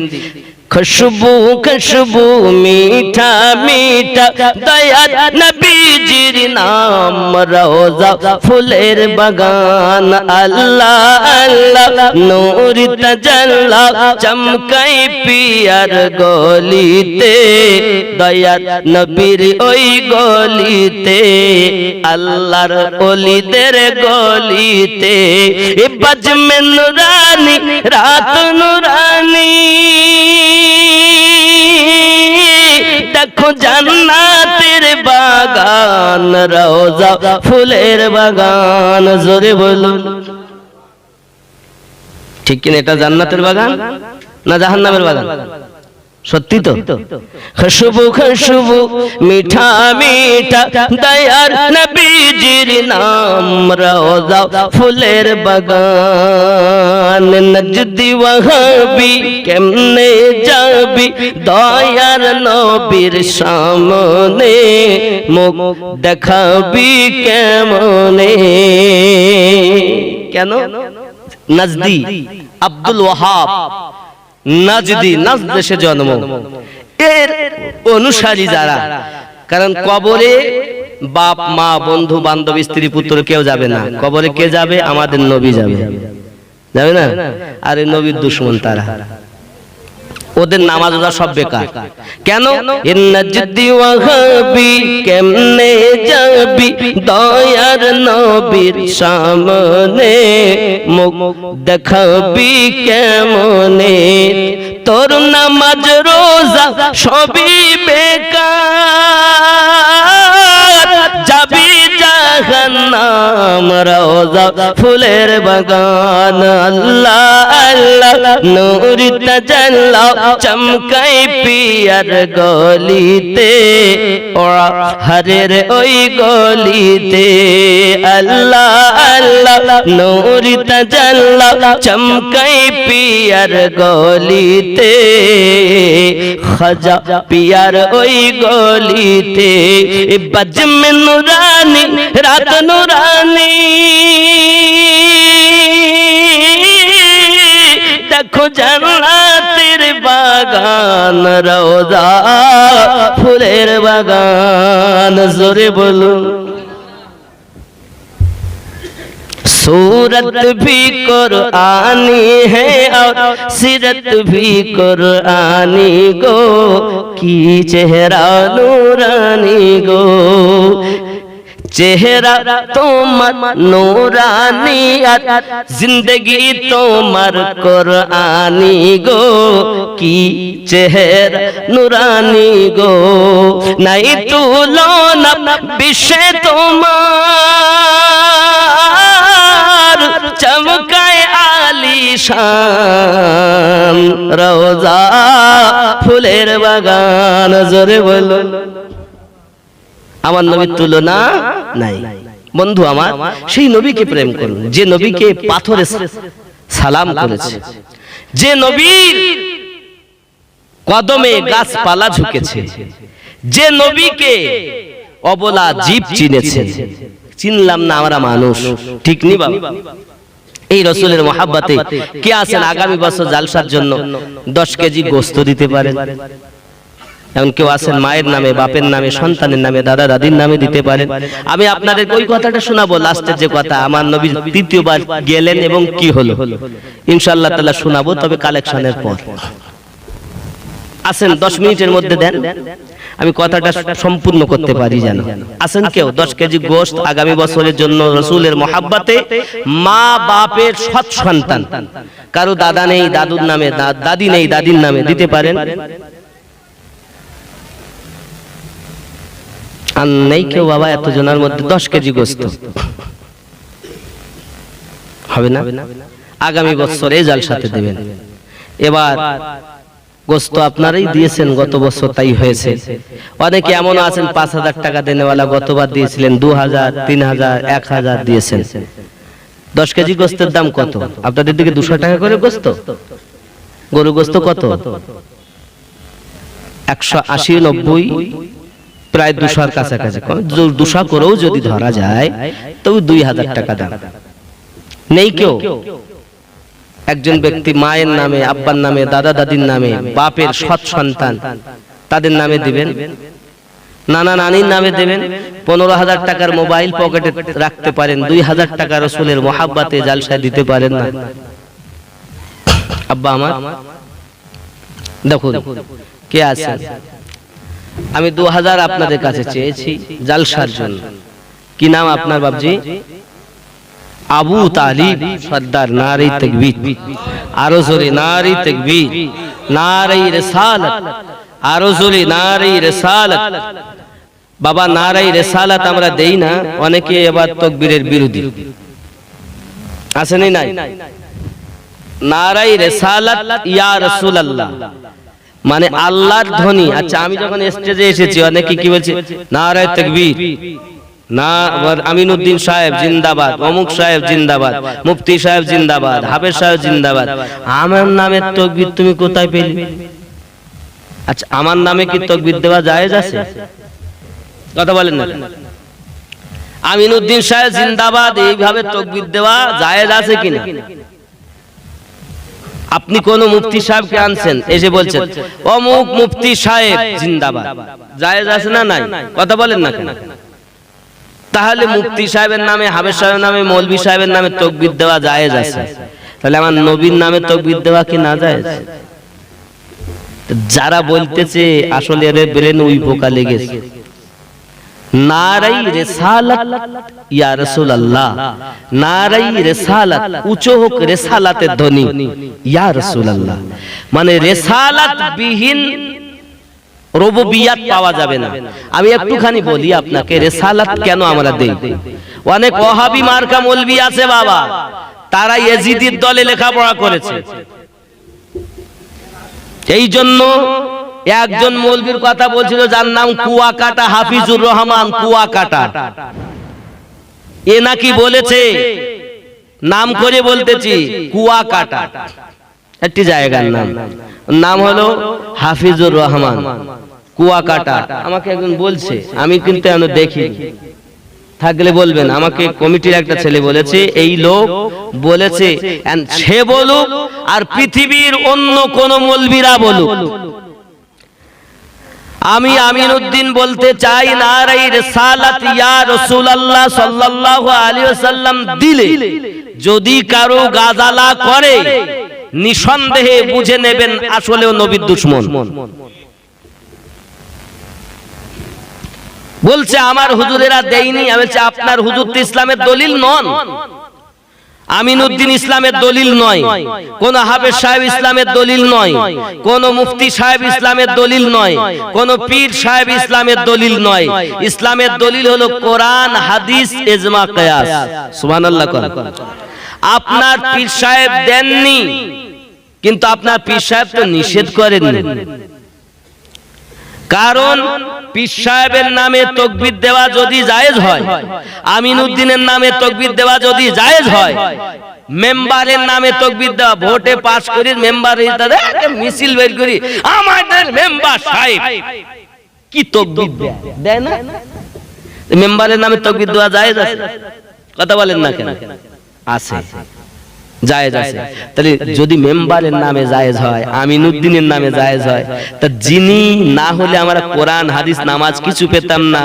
खुशबू खुशबू मीठा मीठा दयार नबीजिर नाम रोजा फुलेर बागान अल्लाह अल्लाह नूर तजल्ला चमकाई पियार गलिते दयार नबीर ओई गलिते अल्लाहर ओलिदेर गलिते ए बज में नूरानी रात नूरानी देखो জান্নাতের বাগান রওজা ফুলের বাগান জোরে বলুন ঠিক কি না এটা জান্নাতের বাগান না জাহান্নামের বাগান সত্যি তো খুশবু খুশবু মিঠা মিঠা দয়ার নবীজির নাম রওজা ফুলের বাগান নজদি ওয়াহাবি কেমনে যাবি দয়ার নবীর সামনে মুখ দেখাবি কেমনে কেন নজদি আব্দুল ওয়াহাব নাজদি নাজদ দেশে জন্ম এর অনুসারী যারা কারণ কবরে বাপ মা বন্ধু বান্ধব স্ত্রী পুত্র কেউ যাবে না কবরে কে যাবে আমাদের নবী যাবে যাবে না আর এই নবীর দুশমন তারা ওদের নামাজ রোজা সব বেকার কেন ইন্নাজদি ওয়াহাবি কেমনে যাবি দয়ার নবীর সামনে মুখ দেখাবি কেমনে তোর নামাজ রোজা সবই বেকার যাবি জাহান্নাম রওজা ফুলের বাগান আল্লাহ আল্লাহ নূর তাজাল্লা চমকাই পিয়ার গলিতে ওরা হরের ওই গলিতে আল্লাহ আল্লাহ নূর তাজাল্লা চমকাই পিয়ার গলিতে খাজা পিয়ার ওই গলিতে বজ में नूरानी रात नूरानी देखो জান্নাতের বাগান রওজা ফুলের বাগান জোরে বলুন सूरत भी कुरानी है और सीरत भी कुरानी गो की चेहरा नूरानी गो चेहरा তোমার নূরানি আর জিন্দেগি তোমার কুরআনি গো কি চেহারা নূরানি গো নাই তুলনা বিশ্বে তোমার চমকায় আলিশান রওজা ফুলের বাগান জোরে বলুন আমার নবীর তুলনা নাই বন্ধু আমার সেই নবীকে প্রেম করুন যে নবীকে পাথরে সালাম করেছে যে নবীর কদমে গাছপালা ঝুঁকেছে যে নবীকে অবলা জীব চিনেছে চিনলাম না আমরা মানুষ ঠিক নি বাবা এই রাসূলের মহব্বতে কে আছেন আগামী বছর জালসার জন্য 10 কেজি গোশত দিতে পারেন এমন কেউ আছেন মায়ের নামে বাপের নামে সন্তানের নামে দাদা দাদির নামে দিতে পারেন আমি আপনাদের ওই কথাটা শোনাবো লাস্টের যে কথা আমার নবী তৃতীয়বার গেলেন এবং কি হলো ইনশাআল্লাহ তাআলা শোনাবো তবে কালেকশনের পর আসেন 10 মিনিটের মধ্যে দেন আমি কথাটা সম্পূর্ণ করতে পারি জানো আসেন কেউ 10 কেজি গোশত আগামী বছরের জন্য রাসূলের মহব্বতে মা বাপের সৎ সন্তান কারো দাদা নেই দাদুর নামে দাদি নেই দাদির নামে দিতে পারেন আর নেই কেউ বাবা এত জনের মধ্যে 10 কেজি গোশত হবে না আগামী বছর এই জালসাতে দেবেন এবার গোশত আপনারাই দিয়েছেন গত বছর তাই হয়েছে অনেকে এমন আছেন 5000 টাকা দেনেওয়ালা গতবার দিয়েছিলেন 2000 3000 1000 দিয়েছেন 10 কেজি গোশতের দাম কত আপনাদের দিকে 200 টাকা করে গোশত গরু গোশত কত 180 90 প্রায় 200 এর কাছাকাছি 200 করেও যদি ধরা যায় তবে 2000 টাকা দাম নেই কেউ একজন ব্যক্তি মায়ের নামে, আব্বার নামে, দাদা দাদির নামে, বাপের সৎ সন্তান তাদের নামে দিবেন, নানা নানির নামে দেবেন। 15,000 টাকার মোবাইল পকেটে রাখতে পারেন, 2,000 টাকা রাসূলের মহাব্বতে জালসায় দিতে পারেন না। আব্বা আমার দেখুন কে আছে, আমি 2000 আপনাদের কাছে চেয়েছি জালসার জন্য। কি নাম আপনার বাপজি? আবু তালিব সর্দার। নারে তাকবীর, আরো জোরে নারে তাকবীর, নারে রিসালাত, আরো জোরে নারে রিসালাত। বাবা নারে রিসালাত আমরা দেই না, অনেকে এবার তাকবীরের বিরোধী আসেনি নাই। নারে রিসালাত ইয়া রাসূলুল্লাহ মানে আল্লাহর ধ্বনি। আচ্ছা আমি যখন স্টেজে এসেছি অনেকে কি বলছে নারে তাকবীর, না আমিনউদ্দিন সাহেব জিন্দাবাদ, অমুক সাহেব জিন্দাবাদ, মুফতি সাহেব জিন্দাবাদ, হাফেজ সাহেব জিন্দাবাদ। আমার নামে তাকবীর তুমি কোথায় পেলে? আচ্ছা আমার নামে কি তাকবীর দেওয়া জায়েজ আছে? কথা বলেন না। আমিনউদ্দিন সাহেব জিন্দাবাদ এইভাবে তাকবীর দেওয়া জায়েজ আছে কিনা? আপনি কোন মুফতি সাহেবকে আনছেন, এসে বলছেন অমুক মুফতি সাহেব জিন্দাবাদ, জায়েজ আছে না নাই? কথা বলেন না কেন? তাহলে মুফতি সাহেবের নামে, হাফেজ সাহেবের নামে, মৌলভী সাহেবের নামে তাকবীর দেওয়া জায়েজ আছে, তাহলে আমার নবীর নামে তাকবীর দেওয়া কি না জায়েজ? যারা বলতেছে আসলে এর ব্রেন উই পোকা লেগেছে। নারাই রিসালাত ইয়া রাসূলুল্লাহ, নারাই রিসালাত, উঁচু হোক রিসালাতের ধ্বনি ইয়া রাসূলুল্লাহ, মানে রিসালাত বিহীন রুবুবিয়াত পাওয়া যাবে না। আমি একটুখানি বলি আপনাকে রিসালাত কেন আমরা দেই। অনেক ওয়াহাবি মার্কা মৌলভী আছে বাবা, তারা ইয়াজিদির দলে লেখাপড়া করেছে। এই জন্য একজন মৌলভীর কথা বলছিল যার নাম কুয়াকাটা হাফিজুর রহমান, কুয়াকাটা। এ নাকি বলেছে, নাম করে বলতেছি, কুয়াকাটা একটি জায়গার নাম, নাম হলো হাফিজুর রহমান কুয়াকাটা। আমাকে একজন বলছে, আমি কিন্তু এখনো দেখি, থাকলে বলবেন। আমাকে কমিটির একটা ছেলে বলেছে এই লোক বলেছে, সে বলুক আর পৃথিবীর অন্য কোন মৌলভীরা বলুক, আমি আমিনউদ্দিন বলতে চাই নারে রিসালাত ইয়া রাসূলুল্লাহ সাল্লাল্লাহু আলাইহি ওয়াসাল্লাম দিলে যদি কারো গাজালা করে নিঃসন্দেহে বুঝে নেবেন আসলেও নবীর দুশমন। বলছে আমার হুজুরেরা দেয়নি। আমি বলছি আপনার হুজুর তো ইসলামের দলিল নন, আমিনউদ্দিন ইসলামের দলিল নয়, কোন হাফেজ সাহেব ইসলামের দলিল নয়, কোন মুফতি সাহেব ইসলামের দলিল নয়, কোন পীর সাহেব ইসলামের দলিল নয়। ইসলামের দলিল হলো কোরআন, হাদিস, ইজমা, কিয়াস। সুবহানাল্লাহ। আপনার পীর সাহেব দেননি, কিন্তু আপনার পীর সাহেব তো নিষেধ করেননি। কারণ পীর সাহেবের নামে তাকবীর দেওয়া যদি জায়েজ হয়, আমিনউদ্দিনের নামে তাকবীর দেওয়া যদি জায়েজ হয়, মেম্বারের নামে তাকবীর দেওয়া, ভোটে পাস করি মেম্বার মিছিল বের করি আমাদের মেম্বার সাহেব কি তাকবীর দেয় না, মেম্বারের নামে তাকবীর দেওয়া জায়েজ আছে? কথা বলেন না কেন? আছে, জায়েজ আছে। তাহলে যদি মেম্বারের নামে জায়েজ হয়, আমিনউদ্দিনের নামে জায়েজ হয়, তা যিনি না হলে আমরা কোরআন, হাদিস, নামাজ কিছু পেতাম না,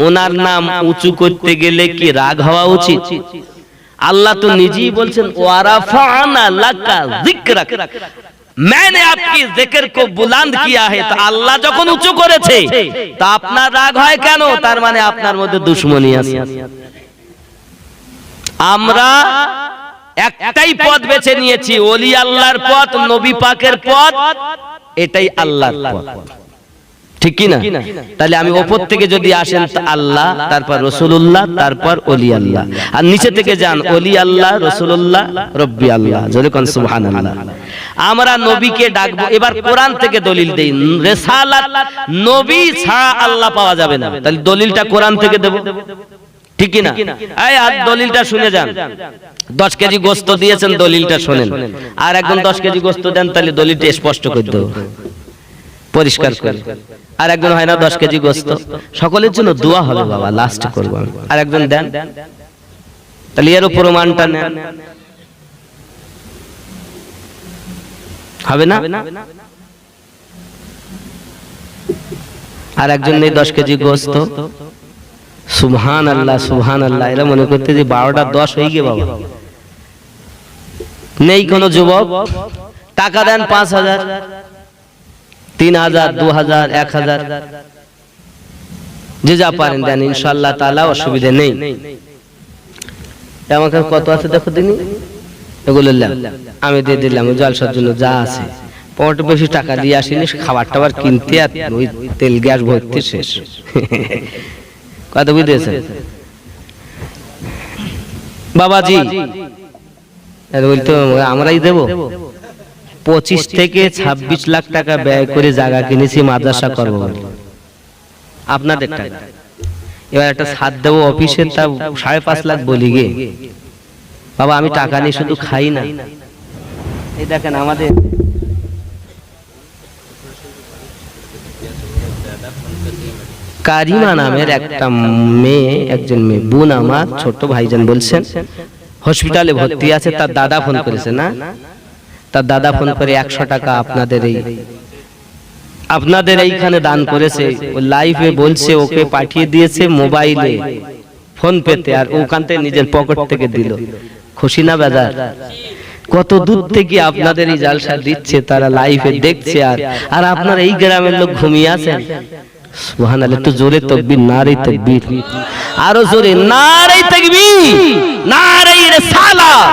ওনার নাম উঁচু করতে গেলে কি রাগ হওয়া উচিত? আল্লাহ তো নিজেই বলছেন ওয়ারাফানা লাকা যিকরাক, मैंने आपकी जिक्र को बुलंद किया है। तो আল্লাহ যখন উঁচু করেছে তা আপনার রাগ হয় কেন? তার মানে আপনার মধ্যে দুশমনী আছে। আমরা একটাই পথ বেছে নিয়েছি, ওলি আল্লাহর পথ, নবী পাকের পথ, এটাই আল্লাহর পথ, ঠিক কি না? তাহলে আমি উপর থেকে যদি আসেন আল্লাহ, তারপর রাসূলুল্লাহ, তারপর ওলি আল্লাহ, আর নিচে থেকে যান ওলি আল্লাহ, রাসূলুল্লাহ, রব্বি আল্লাহ। জোরে কোন সুবহানাল্লাহ। আমরা নবীকে ডাকবো। এবার কোরআন থেকে দলিল দেই, রিসালাত নবী ছাড়া আল্লাহ পাওয়া যাবে না। তাহলে দলিলটা কোরআন থেকে দেব, ঠিক কি না? এই আর দলিলটা শুনে যান। 10 কেজি গোশত দিয়েছেন, দলিলটা শুনেন। আর একজন 10 কেজি গোশত দেন, তাহলে দলিলটা স্পষ্ট করে দেব, পরিষ্কার করে। আর একজন হয় না 10 কেজি গোশত, সকলের জন্য দোয়া হবে বাবা, লাস্ট করব আমি। আর একজন দেন, তাহলে এর প্রমাণটা নেন। হবে না? আর একজন নেই 10 কেজি গোস্ত, সুবহানাল্লাহ সুবহানাল্লাহ, এরা মনে করতে যে 12টা 10 হয়ে গিয়ে বাবা। নেই কোনো যুবক, টাকা দেন 5000, 3000, 2000, 1000, যে যা পারেন দেন, ইনশাআল্লাহ তাআলা অসুবিধা নেই। আমার কাছে কত আছে দেখো দিনি, এগুলো আমি দিয়ে দিলাম জলসার জন্য যা আছে। পট বেশি টাকা দিয়ে আসিনি, খাবার টাবার কিনতে আর ওই তেল গ্যাস ভর্তি শেষ। কত বুঝেছেন বাবাজি? বলতো আমরাই দেব। 25 থেকে 26 লাখ টাকা ব্যয় করে জায়গা কিনেছি মাদ্রাসা করবো আপনাদের টাকা। এবার একটা ছাদ দেবো অফিসের, তা 5.5 লাখ বলি গে বাবা। আমি টাকা নিয়ে শুধু খাই না, এই দেখেন আমাদের কারিমা নামের একটা মেয়ে, একজন মেয়ে বোন আমার ছোট ভাইজান বলছেন হসপিটালে ভর্তি আছে। তার দাদা ফোন করেছে না, তার দাদা ফোন করে 100 টাকা আপনাদের এইখানে দান করেছে। ও লাইভে বলছে ওকে পাঠিয়ে দিয়েছে মোবাইলে ফোন পেতে, আর ওখান থেকে নিজের পকেট থেকে দিল। খুশি না বেজার? কত দূর থেকে আপনাদের এই জালসা দিচ্ছে, তারা লাইভে দেখছে। আর আপনারা এই গ্রামের লোক ঘুমিয়ে আছেন। সুবহানাল্লাহ, একটু জোরে তাকবীর, নারে তাকবীর, আরো জোরে নারে তাকবীর, নারে রিসালাত,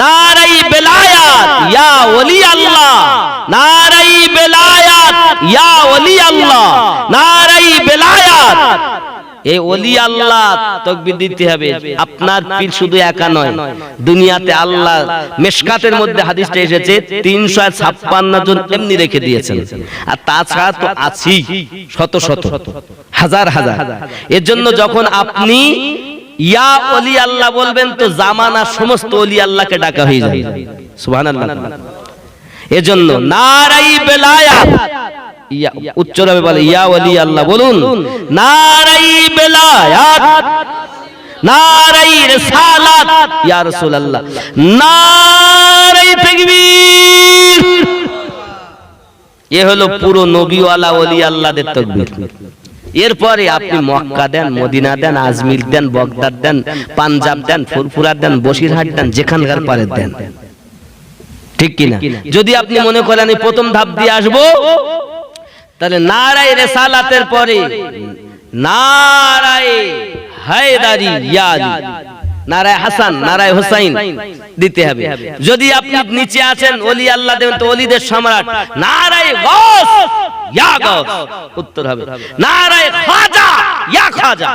নারে বেলায়াত ইয়া ওলি আল্লাহ, নারে বেলায়াত ইয়া ওলি আল্লাহ, নারে বেলায়াত। এই ওলি আল্লাহ তাকবীর দিতে হবে। আপনার পীর শুধু একা নয়, দুনিয়াতে আল্লাহ মিশকাতের মধ্যে হাদিসটা এসেছে 356 জন এমনি রেখে দিয়েছেন। আর তাছাড়া তো আছি শত শত হাজার হাজার। এর জন্য যখন আপনি ইয়া ওলি আল্লাহ বলবেন তো জামানার সমস্ত ওলি আল্লাহকে ডাকা হয়ে যাবে। সুবহানাল্লাহ। এর জন্য নারাই বেলায়াত উচ্চভাবে বলে ইয়া ওলি আল্লাহ বলুন, নারাই বেলায়াত, নারাই রিসালাত ইয়া রাসূলুল্লাহ, নারাই তাকবীর। এ হলো পুরো নবীওয়ালা ওলি আল্লাহদের তাকবীর। এরপরে আপনি মক্কা দেন, মদিনা দেন, আজমির দেন, বগদাদ দেন, পাঞ্জাব দেন, ফুরফুরা দেন, বসিরহাট দেন, যেখানকার পারে দেন। ঠিক কিনা? যদি আপনি মনে করেন আমি প্রথম ধাপ দিয়ে আসবো, তাহলে নারায়ে রিসালাতের পরে নারায়ে হায়দারি ইয়া আলী, নারায়ে হাসান, নারায়ে হুসাইন দিতে হবে। যদি আপনি নিচে আছেন ওলি আল্লাহ দেবেন তো ওলিদের সম্রাট নারায়ে গাউস ইয়া গাউস উত্তর হবে নারায়ে খাজা ইয়া খাজা।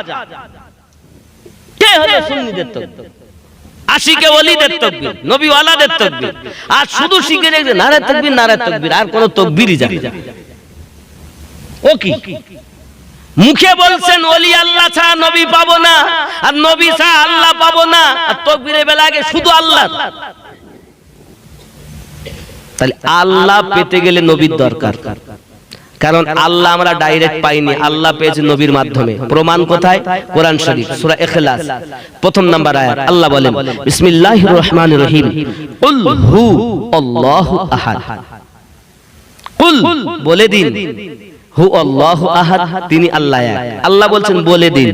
কে হলো সুন্নিদের তাকবীর? আশিকে ওলিদের তাকবীর, নবী ওয়ালাদের তাকবীর। আর শুধু শিখে রেখে নারায়ে তাকবীর, নারায়ে তাকবীর, আর কোন তাকবীরই জানে না। ও কি মুখে বলছেন ওলি আল্লাহ ছাড়া নবী পাবো না, আর নবী ছাড়া আল্লাহ পাবো না, আর তাকবীরের বেলা আগে শুধু আল্লাহ। তাহলে আল্লাহ পেতে গেলে নবীর দরকার, কারণ আল্লাহ আমরা ডাইরেক্ট পাইনি, আল্লাহ পেয়েছে নবীর মাধ্যমে। প্রমাণ কোথায়? কোরআন শরীফ সূরা ইখলাস প্রথম নাম্বার আয়াত। আল্লাহ বলেন বিসমিল্লাহির রহমানির রহিম, কুল হু আল্লাহু আহাদ। কুল বলে দিন, হু আল্লাহু আহাদ, তিনি আল্লাহ এক। আল্লাহ বলছেন বলে দিন,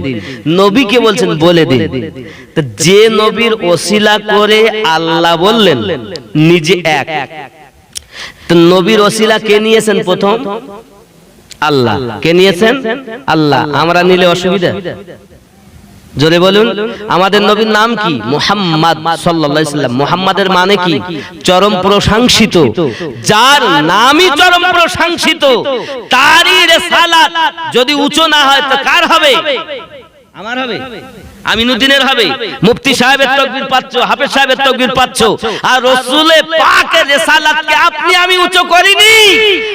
নবীকে বলছেন বলে দিন। তো যে নবীর ওসিলা করে আল্লাহ বললেন নিজে এক, তো নবীর ওসিলা কে নিয়েছেন? প্রথম আল্লাহ। কে নিয়েছেন? আল্লাহ। আমরা নিলে অসুবিধা? জোরে বলুন। আমাদের নবীর নাম কি? মুহাম্মদ সাল্লাল্লাহু আলাইহি সাল্লাম। মুহাম্মাদের মানে কি? চরম প্রশংসিত। যার নামই চরম প্রশংসিত, তারই রিসালাত যদি উঁচু না হয় তো কার হবে? আমার হবে, আমিনুদ্দিনের হবে। মুফতি সাহেবের তাকবীর পাচ্ছো, হাফেজ সাহেবের তাকবীর পাচ্ছো, আর রাসূলে পাকের রিসালাতকে আপনি আমি উঁচু করিনি।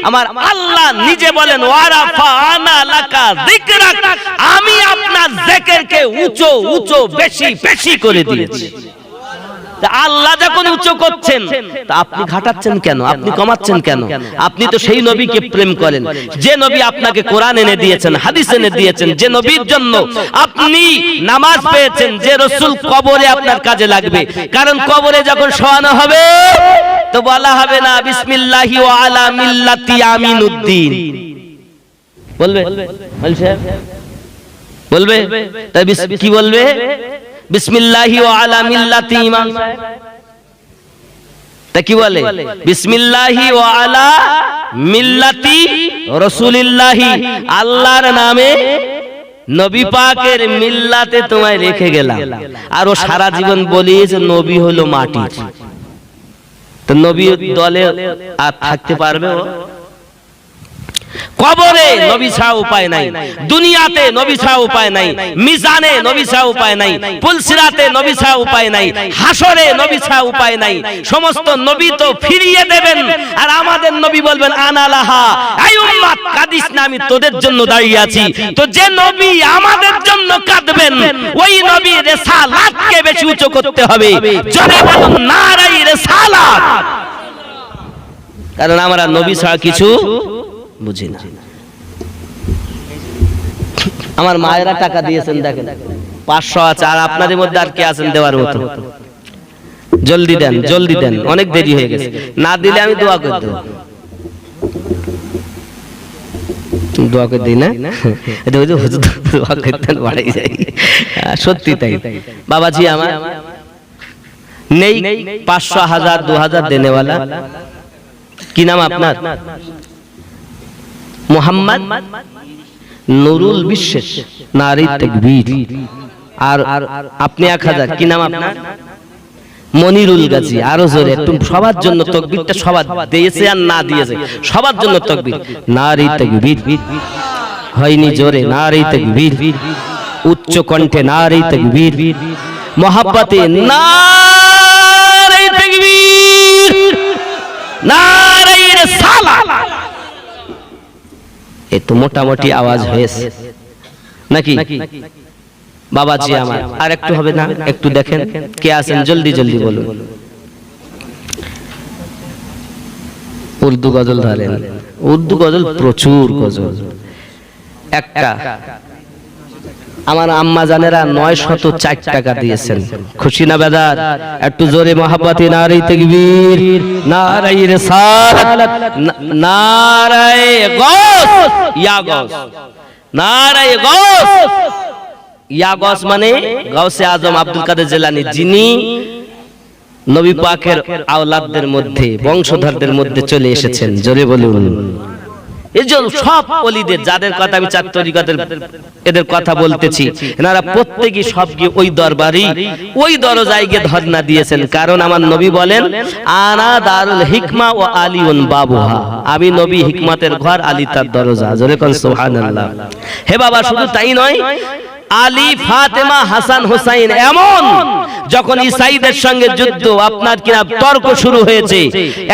আমার আল্লাহ নিজে বলেন ওয়ারাফানা লাকা যিকরাক, আমি আপনার জিকিরকে উঁচু উঁচু বেশি বেশি করে দিয়েছি। আল্লাহ যখন উঁচু করছেন তা আপনি ঘাটাচ্ছেন কেন? আপনি কমাচ্ছেন কেন? আপনি তো সেই নবীকে প্রেম করেন যে নবী আপনাকে কোরআন এনে দিয়েছেন, হাদিস এনে দিয়েছেন, যে নবীর জন্য আপনি নামাজ পেয়েছেন, যে রাসূল কবরে আপনার কাজে লাগবে। কারণ কবরে যখন শোয়ানো হবে তো বলা হবে না বিসমিল্লাহি ওয়া আলা মিল্লাতি আমিনুদ্দিন, বলবে বলবে তাই কি বলবে? বিসমিল্লাহি ওয়া আলা মিল্লাতি ইমাম। তা কি বলে? বিসমিল্লাহি ওয়া আলা মিল্লাতি রাসূলিল্লাহি, আল্লাহর নামে নবী পাকের মিল্লাতে তোমায় রেখে গেলাম। আর ও সারা জীবন বলিয়েছে নবী হলো মাটি, তো নবী দলে আর থাকতে পারবে ও? কবরে নবী ছাড়া উপায় নাই, দুনিয়াতে নবী ছাড়া উপায় নাই, মিজানে নবী ছাড়া উপায় নাই, পুলসিরাতে নবী ছাড়া উপায় নাই, হাসরে নবী ছাড়া উপায় নাই। সমস্ত নবী তো ফিরিয়ে দেবেন, আর আমাদের নবী বলবেন আনা লাহা, এই উম্মত কাঁদিস না, আমি তোদের জন্য দাঁড়িয়ে আছি। তো যে নবী আমাদের জন্য কাঁদবেন, ওই নবী রিসালাতকে বেশি উঁচু করতে হবে। জোরে বলুন নারাই রিসালাত। কারণ আমরা নবী ছাড়া কিছু বুঝি না। আমার মায়েরা টাকা দিয়েছেন, দেখেন 500 আছে, আর আপনাদের মধ্যে আর কে আছেন দেওয়ার মতো? জলদি দেন, জলদি দেন, অনেক দেরি হয়ে গেছে। না দিলে আমি দোয়া করে দেব। দোয়া করে দিই না, দোয়া করতেন বাড়াই যাই, সত্যি তাই। বাবাজি আমার নেই 500, 1000, 2000 দেনেওয়ালা। কি নাম আপনার? মোহাম্মদ নুরুল বিশ্বাস, নারী তাকবীর। আর আপনি 1000, কি নাম আপনার? মনিরুল গাজী। আরো জোরে একটু, সবার জন্য তাকবীরটা, সবার দিয়েছে আর না দিয়েছে সবার জন্য তাকবীর। নারী তাকবীর হয়নি, জোরে নারী তাকবীর, উচ্চ কণ্ঠে নারী তাকবীর, মহব্বতে নারী তাকবীর, নারী রিসালাত। একটু মোটামুটি আওয়াজ হয়েছে নাকি বাবাজি আমার? আর একটু হবে না? একটু দেখেন কে আছেন, জলদি জলদি বলুন। উর্দু গজল ধরেন, উর্দু গজল প্রচুর গজল। একটা আমার আম্মা জানেরা 904 টাকা দিয়েছেন, খুশি না বেজার? একটু জোরে মহব্বতে নারী তাকবীর, নারী রিসালাত, নারায়ে গৌস, ইয়া গৌস, নারায়ে গৌস। ইয়া গৌস মানে গাউসে আজম আব্দুল কাদের জিলানী, যিনি নবী পাকের আওলাদদের মধ্যে, বংশধরদের মধ্যে চলে এসেছেন। জোরে বলুন। এই যে সব ওলিদের যাদের কথা আমি চার তরিকতের এদের কথা বলতেছি, এনারা প্রত্যেকই সব গিয়ে ওই দরবারই, ওই দরজায় গিয়ে ধর্ণা দিয়েছেন। কারণ আমার নবী বলেন আনা দারুল হিকমা ও আলিউন বাবুহা, আমি নবী হিকমতের ঘর, আলী তার দরজা। জোরে কোন সুবহানাল্লাহ। হে বাবা, শুধু তাই নয়, আলী, ফাতেমা, হাসান, হুসাইন, এমন যখন ঈসাইদের সঙ্গে যুদ্ধ, আপনার কিনা তর্ক শুরু হয়েছে,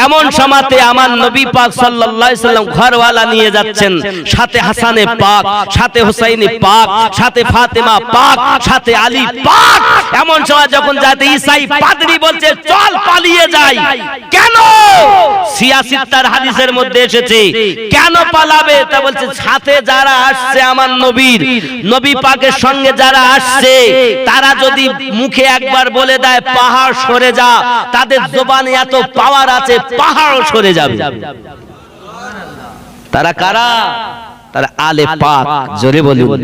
এমন সময়তে আমার নবী পাক সাল্লাল্লাহু আলাইহি সাল্লাম ঘরওয়ালা নিয়ে যাচ্ছেন, সাথে হাসানে পাক, সাথে হুসাইনে পাক, সাথে ফাতেমা পাক, সাথে আলী পাক। এমন সময় যখন যাতে ঈসাই পাদ্রী বলছে চল পালিয়ে যাই। কেন? সিয়াসিত্তার হাদিসের মধ্যে এসেছে, কেন পালাবে? তা বলছে সাথে যারা আসছে আমার নবীর, নবী পাকের সঙ্গে যারা আসছে, তারা যদি মুখে একবার বলে দেয় পাহাড় সরে যা, তাদের জবানে এত পাওয়ার আছে পাহাড় সরে যাবে। তারা কারা? তারা আলে পাক। জোরে বলুন।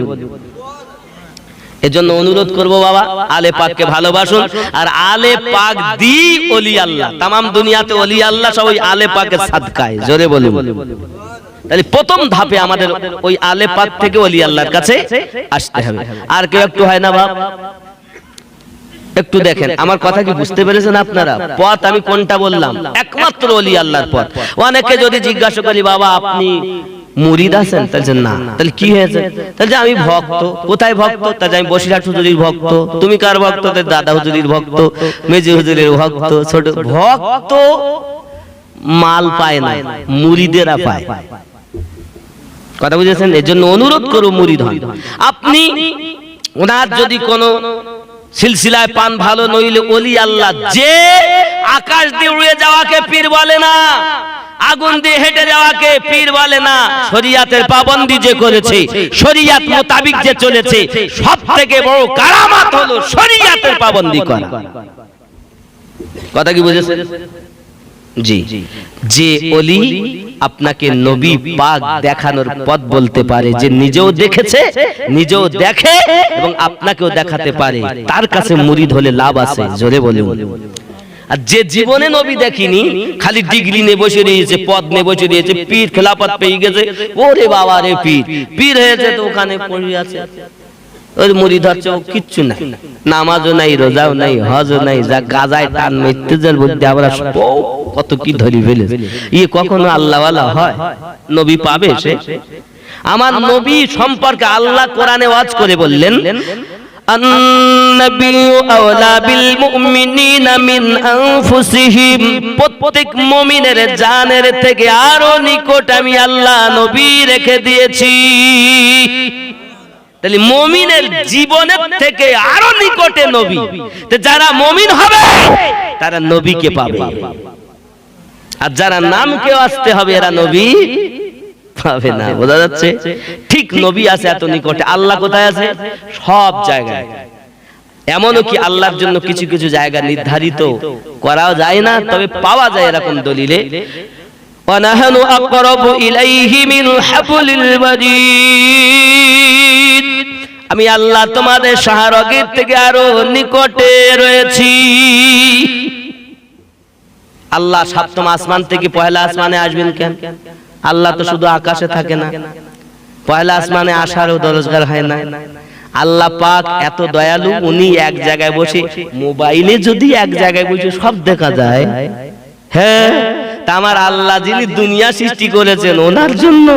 এজন্য অনুরোধ করব বাবা, আলে পাককে ভালোবাসুন। আর আলে পাক দি ওলি আল্লাহ, তামাম দুনিয়াতে ওলি আল্লাহ সব ওই আলে পাকের সাদকায়। জোরে বলুন। তাহলে প্রথম ধাপে আমাদের ওই আলে পাক থেকে ওলি আল্লাহর কাছে আসতে হবে। আর কেউ একটু হয় না বাপ? একটু দেখেন আমার কথা কি বুঝতে পেরেছেন আপনারা? পথ আমি কোনটা বললাম? একমাত্র ওলি আল্লাহর পথ। অনেকে যদি জিজ্ঞাসা করি বাবা আপনি মুরিদ আছেন, তাহলে না। তাহলে কি হয়েছে? তাহলে আমি ভক্ত। কোথায় ভক্ত? তাহলে আমি বসিরহাট হুজুরির ভক্ত। তুমি কার ভক্ত? দাদা হুজুরির ভক্ত, মেজি হুজুরের ভক্ত। ছোট ভক্ত মাল পায় না, মুরিদেরা পায়। কথা বুঝেছেন? এর জন্য অনুরোধ করো মুরিদ হন। আপনি ওনার যদি কোনো সিলসিলায় পান, ভালো নইলে ওলি আল্লাহ, যে আকাশ দিয়ে উড়ে যাওয়াকে পীর বলে না, আগুন দিয়ে হেঁটে যাওয়াকে পীর বলে না, শরিয়াতের পাবন্দি যে করেছে, শরিয়াত মোতাবিক যে চলেছে, সব থেকে বড় কারামাত হলো শরিয়াতের পাবন্দি করা। কথা কি বুঝেছেন? জি, যে ওলি আপনাকে নবী পাক দেখানোর পথ বলতে পারে, যে নিজেও দেখেছে, নিজেও দেখে এবং আপনাকেও দেখাতে পারে, তার কাছে মুরিদ হলে লাভ আছে। জোরে বলুন। আর যে জীবনে নবী দেখিনি, খালি ডিগ্রি নিয়ে বসে রয়েছে, পদ নিয়ে বসে রয়েছে, পীর খেলাফত পেয়ে গেছে, ওরে বাবা রে পীর, পীর হয়েছে তো ওখানে পড়ে আছে, ওর মুরিদ হচ্ছে, ও কিচ্ছু নাই, নামাজও নাই, রোজাও নাই, হজও নাই, যা গাজায় টান মৃত্যুজের মধ্যে আমরা কত কি ধরি ফেলে, ইয়ে কখনো আল্লাহওয়ালা হয়? নবী পাবে সে? আমার নবী সম্পর্কে আল্লাহ কোরআনে ওয়াজ করে বললেন, প্রত্যেক মুমিনের জানের থেকে আরো নিকট আমি আল্লাহ নবী রেখে দিয়েছি। তাহলে মুমিনের জীবনের থেকে আরো নিকটে নবী। তো যারা মুমিন হবে তারা নবীকে পাবে, আর যারা নামকে আসতে হবে এরা নবী পাবে না। বোঝা যাচ্ছে? ঠিক নবী আছে এত নিকটে, আল্লাহ কোথায় আছে? সব জায়গায়। এমনও কি আল্লাহর জন্য কিছু কিছু জায়গা নির্ধারিত করাও যায় না, তবে পাওয়া যায় এরকম দলিলে, ওয়ানাহনু আকরাবু ইলাইহি মিন হাবলিল ওয়ারিদ, আমি আল্লাহ তোমাদের শাহরগের থেকে আরো নিকটে রয়েছি। আল্লাহ সপ্তম আসমান থেকে পয়লা আসমানে আসবেন কেন? আল্লাহ তো শুধু আকাশে থাকে না, পয়লা আসমানে আসারও দরজগার হয় না। আল্লাহ পাক এত দয়ালু, উনি এক জায়গায় বসে, মোবাইলে যদি এক জায়গায় বসে সব দেখা যায়, হ্যাঁ, তা আমার আল্লাহ যিনি দুনিয়া সৃষ্টি করেছেন ওনার জন্য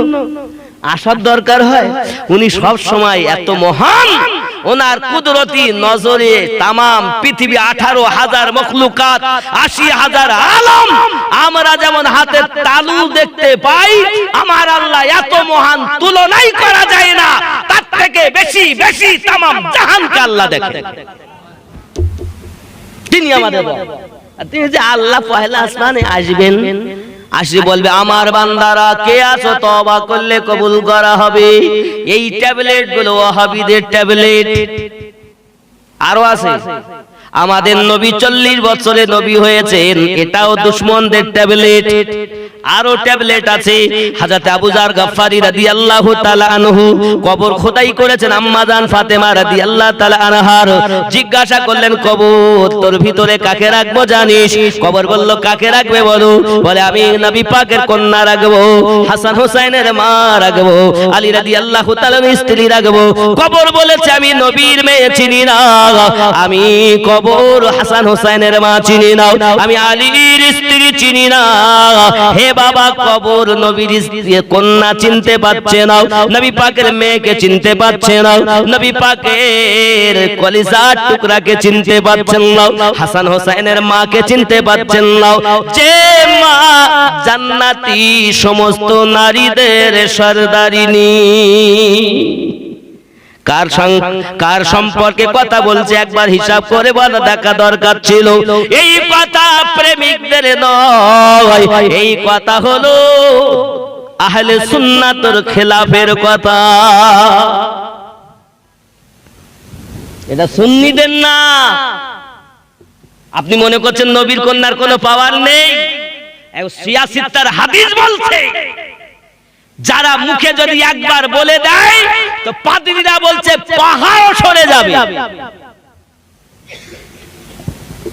আসার দরকার হয়? উনি সব সময় এত মহান, ওনার কুদরতি নজরে তামাম পৃথিবী 18,000 মখলুকাত, 80,000 আলম, আমরা যেমন হাতের তালু দেখতে পাই, আমার আল্লাহ এত মহান, তুলনাই করা যায় না, তার থেকে বেশি বেশি তামাম জাহানকে আল্লাহ দেখেন। তিনি আমাদের তিনি যে আল্লাহ পয়লা আসমানে আসবেন, আসে বলবে, আমার বান্দারা কে আছো, তওবা করলে কবুল করা হবে। এই ট্যাবলেট গুলো ওয়াহাবীদের ট্যাবলেট। আরো আছে, আমাদের নবী 40 বছরে নবী হয়েছেন, এটাও দুশমনদের ট্যাবলেট। আরো ট্যাবলেট আছে। হযরত আবু যার গফফারি রাদিয়াল্লাহু তাআলা আনহু কবর খোদাই করেছেন আম্মা জান ফাতেমা রাদিয়াল্লাহু তাআলা আনহার। জিজ্ঞাসা করলেন, কবর তোর ভিতরে কাকে রাখবো জানিস? কবর বলল, কাকে রাখবে বলো? বলে, আমি নবী পাকের কন্যা রাখবো, হাসান হোসেনের মা রাখবো, আলী রাদিয়াল্লাহু তাআলার স্ত্রী রাখবো। কবর বলেছে, আমি নবীর মেয়ে চিনি না, আমি কবর হাসান হোসেনের মা চিনি না, আমি আলীর স্ত্রী চিনি না। হে বাবা, কবর নবীর কন্যা চিনতে পারছে না, নবী পাকের মেয়েকে চিনতে পারছে না, নবী পাকের কলিজার টুকরাকে চিনতে পারছেন না, হাসান হোসেনের মাকে চিনতে পারছেন না, যে মা জান্নাতি সমস্ত নারীদের সরদারিনী। কার সম্পর্কে কথা বলছে একবার হিসাব করে বলা দেখা দরকার ছিল। এই কথা প্রেমিকদের নয়, এই কথা হলো আহলে সুন্নাতের খেলাফের কথা। এটা সুন্নিদের না। আপনি মনে করছেন নবীর কন্যার কোনো পাওয়ার নেই? সিয়াসিত্তার হাদিস বলছে, যারা মুখে যদি একবার বলে দেয় তো পাদ্রীরা বলছে পাহাড় সরে যাবে।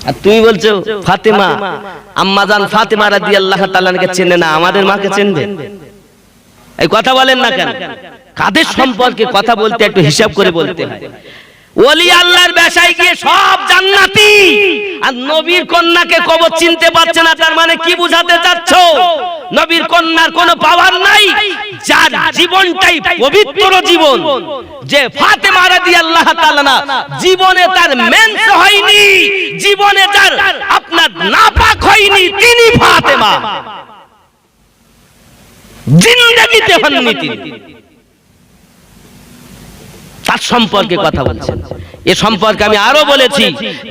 আর তুমি বলছো ফাতেমা, আম্মা জান ফাতেমা রাদিয়াল্লাহু তাআলাকে চেনে না, আমাদের মাকে চিনবে? এই কথা বলেন না কেন? কাদের সম্পর্কে কথা বলতে একটু হিসাব করে বলতে হয়। ওলি আল্লাহর বাসায় গিয়ে সব জান্নাতি, আর নবীর কন্যাকে কবর চিনতে পারছে না, তার মানে কি বুঝাতে চাচ্ছ? নবীর কন্যার কোনো পাওয়ার নাই। যার জীবনটাই পবিত্র জীবন, যে ফাতেমা রাদিয়াল্লাহু তাআলা না, জীবনে তার মেন্স হয়নি, জীবনে যার আপনার নাপাক হয়নি, তিনি ফাতেমা, জিন্দেগিতে হননি তিনি। তার সম্পর্কে কথা বলছেন। এ সম্পর্কে আমি আরো বলেছি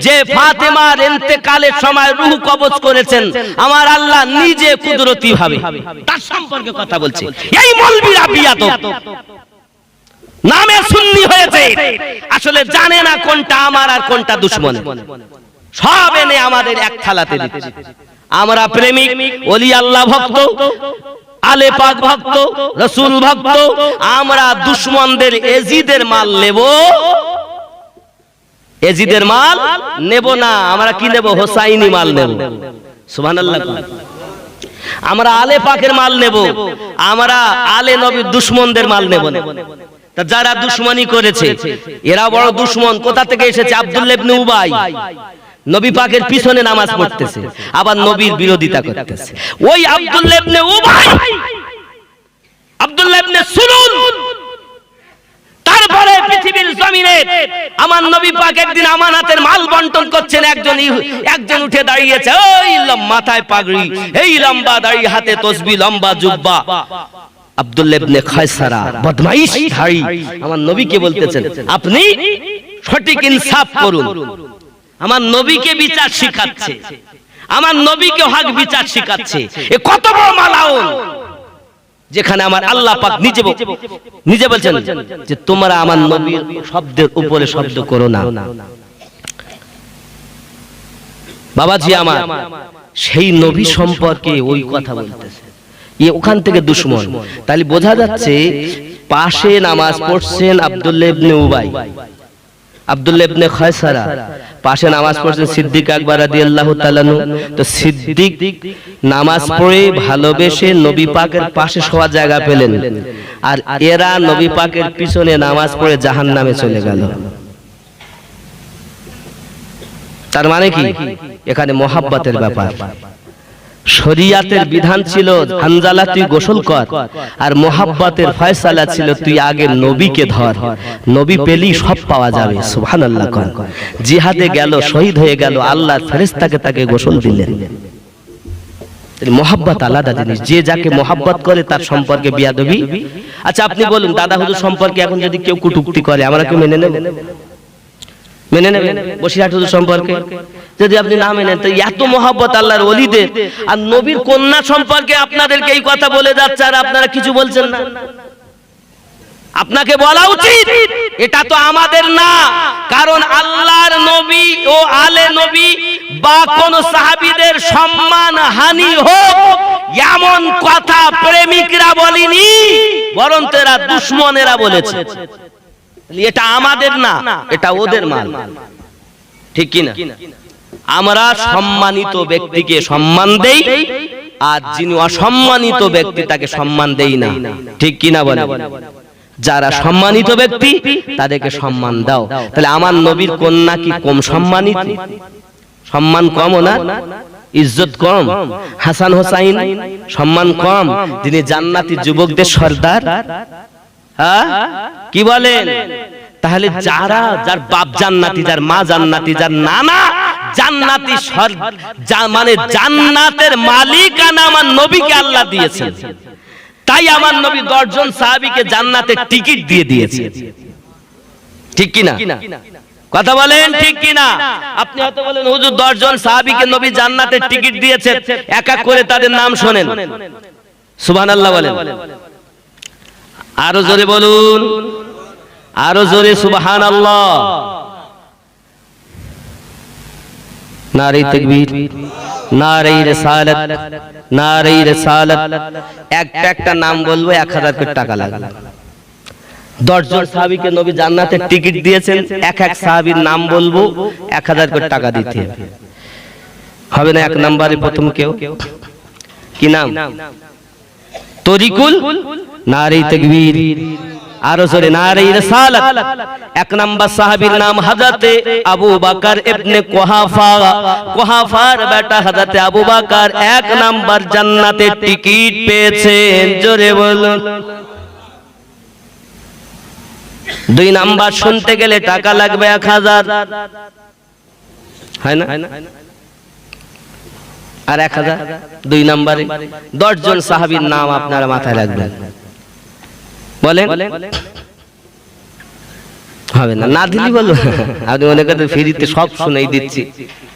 যে ফাতেমার ইন্তেকালের সময় রূহ কবজ করেছেন আমার আল্লাহ নিজে কুদরতি ভাবে, তার সম্পর্কে কথা বলছে। এই মৌলবীরা বিয়াদব, নামে সুন্নি হয়েছে, আসলে জানে না কোনটা আমার আর কোনটা দুশমন। সব এনে আমাদের এক থালাতে দিচ্ছে। আমরা প্রেমিক, ওলি আল্লাহ ভক্ত, আলে পাক ভক্ত, রাসূল ভক্ত, আমরা দুশমনদের এজিদের মাল নেব, এজিদের মাল নেব না। আমরা কি নেব? হোসাইনি মাল নেব। সুবহানাল্লাহ। আমরা আলে পাকের মাল নেব, আমরা আলে নবীর দুশমনদের মাল নেব না। তা যারা দুশমনি করেছে এরা বড় দুশমন। কোথা থেকে এসেছে? আব্দুল্লাহ ইবনে উবাই নবী পাকের পিছনে নামাজ পড়তেছে, আবার নবীর বিরোধিতা করতেছে। ওই আব্দুল্লাহ ইবনে উবাই, আব্দুল্লাহ ইবনে সুলুল, তারপরে পৃথিবীর জমিনে আমার নবী পাক একদিন আমানাতের মাল বন্টন করছেন। একজন উঠে দাঁড়িয়েছে, ওই মাথায় পাগড়ি, এই লম্বা দাড়ি, হাতে তসবিহ, লম্বা জুব্বা, আব্দুল্লাহ ইবনে খায়সারা বদমাইশ ধাড়ি আমার নবীকে বলতেছেন, আপনি সঠিক ইনসাফ করুন। আমার নবীকে বিচার শিখাচ্ছে, আমার নবীকে হক বিচার শিখাচ্ছে। এ কত বড় মালাউন, যেখানে আমার আল্লাহ পাক নিজে বলছেন যে তোমরা আমার নবীর শব্দের উপরে শব্দ করো না। বাবাজি আমার, সেই নবী সম্পর্কে ওই কথা বলতেছে, ওখান থেকে দুশমন। তাহলে বোঝা যাচ্ছে পাশে নামাজ পড়ছেন আব্দুল্লাহ ইবনে উবাই, আব্দুল্লাহ ইবনে খায়সারা, পাশে নামাজ পড়ছেন সিদ্দিক আকবর রাদিয়াল্লাহু তাআলা আনহু। তো সিদ্দিক নামাজ পড়ে ভালোবেসে নবী পাকের পাশে শোয়া জায়গা পেলেন, আর এরা নবী পাকের পিছনে নামাজ পড়ে জাহান্নামে চলে গেল। তার মানে কি? এখানে মহাব্বতের ব্যাপার। শরিয়াতের বিধান ছিল হানজালা তুই গোসল কর, আর মহাব্বতের ফয়সালা ছিল তুই আগে নবীকে ধর, নবী পেলি সব পাওয়া যাবে। সুবহানাল্লাহ। জিহাদে গেল, শহীদ হয়ে গেল, আল্লাহর ফেরেশতাকে তাকে গোসল দিলেন। মহাব্বত আলাদা জিনিস, যে যাকে মহাব্বত করে তার সম্পর্কে বিয়াদবি। আচ্ছা আপনি বলুন, দাদা হুজুর সম্পর্কে এখন যদি কেউ কটূক্তি করে আমরা কি মেনে নেব? মেনে নেবেন? বসিরহাট হুজুর সম্পর্কে যদি আপনি না মেনেন, তো এত মহব্বত আল্লাহর ওলিদের, আর নবীর কন্যা সম্পর্কে আপনাদেরকে এই কথা বলে যাচ্ছে আর আপনারা কিছু বলছেন না। আপনাকে বলা উচিত এটা তো আমাদের না, কারণ আল্লাহর নবী ও আলে নবী বা কোন সাহাবীদের সম্মান হানি হোক এমন কথা প্রেমিকরা বলেনি, বরং এরা দুশমনেরা বলেছে। এটা আমাদের না, এটা ওদের মাল, ঠিক কি না? আমরা সম্মানিত ব্যক্তিকে সম্মান দেই, আর যিনি অসম্মানিত ব্যক্তি তাকে সম্মান দেই না, ঠিক কি না বলেন? যারা সম্মানিত ব্যক্তি তাদেরকে সম্মান দাও। তাহলে আমার নবীর কন্যা কি কম সম্মানিত? সম্মান কম ওনার, ইজ্জত কম? হাসান হোসাইন সম্মান কম? যিনি জান্নাতি যুবকদের সর্দার, হ্যাঁ কি বলেন? তাহলে যারা, যার বাপ জান্নাতি, যার মা জান্নাতি, যার নানা জান্নাতি, মানে জান্নাতের মালিকানা আমার নবীকে আল্লাহ দিয়েছেন। তাই আমার নবী 10 জন সাহাবীকে জান্নাতের টিকিট দিয়ে দিয়েছে, ঠিক কি না? কথা বলেন ঠিক কি না? আপনি হয়তো বলেন হুজুর 10 জন সাহাবীকে নবী জান্নাতের টিকিট দিয়েছেন, এক এক করে তাদের নাম শোনেন। সুবহানাল্লাহ বলেন, আরো জোরে বলুন, আরো জোরে সুবহানাল্লাহ। নারে তাকবীর, নারে রিসালাত, নারে রিসালাত। একটা নাম বলবো 1000 কোটি টাকা লাগবে। 10 জন সাহাবীকে নবী জান্নাতের টিকিট দিয়েছেন, এক এক সাহাবীর নাম বলবো, 1000 কোটি টাকা দিতে হবে না? এক নম্বরে প্রথম কেউ কি নাম? তরিকুল, নারে তাকবীর, আরো জোরে নারে রিসালাত। এক নাম্বার সাহাবীর নাম হযরতে আবু বকর ইবনে কুহাফা, কুহাফার বেটা হযরতে আবু বকর 1 নাম্বার জান্নাতের টিকিট পেয়েছেন। জোরে বলুন। 2 নাম্বার শুনতে গেলে টাকা লাগবে 1000, হয় না? আর 1000 2 নম্বরে 10 জন সাহাবীর নাম আপনারা মাথায় রাখবেন। বলেন হবে না? না দিলি বলো, আপনি মনে করেন ফ্রিতে সব শুনেই দিচ্ছি,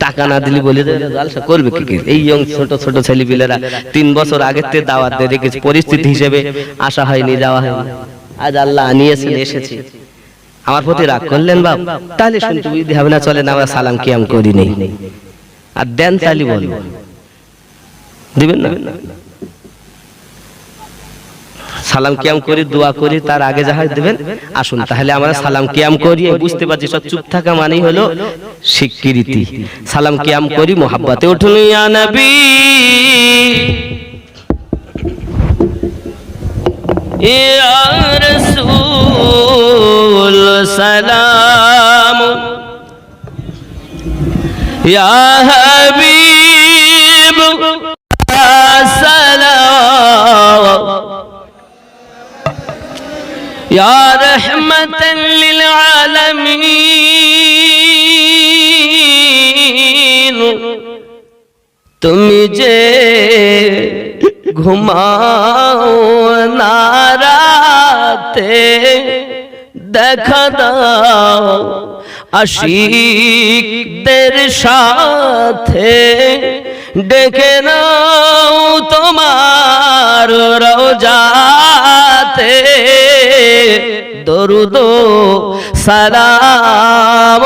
টাকা না দিলি বলে জালসা করবে কি? এই ছোট ছোট ছেলেপিলেরা 3 বছর আগের থেকে দাওয়াত দিয়ে রেখেছে, পরিস্থিতি হিসেবে আসা হয়নি, যাওয়া হয়নি। আজ আল্লাহ আনিয়েছেন, এসেছি। আমার প্রতি রাগ করলেন বাপ? তাহলে শুনতে বুঝতে হবে না, চলেন আমরা সালাম কিয়াম করি নেই আর দেন, তাহলে বলবো দিবেন না? সালাম কিয়াম করি, দোয়া করি, তার আগে যাহা দিবেন। আসুন তাহলে আমরা সালাম কিয়াম করি। বুঝতে পারছি সব চুপ থাকা মানেই হলো স্বীকৃতি। সালাম কিয়াম করি, মোহাব্বতে উঠুন। ইয়া নবী ইয়া রাসূল সালাম, ইয়া হাবিব সালাম, ইয়া রাহমাতাল লিল আলামিন। তুমি যে ঘুমাও না রাতে, দেখা দাও আশিকদের সাথে, ডেকে নাও তোমার রওজাতে, দরুদ সালাম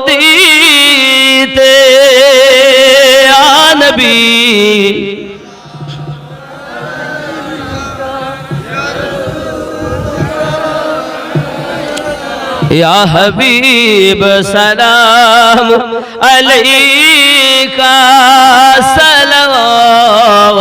দিতে। ইয়া নবী या हबीब सलाम अलैका सलाम।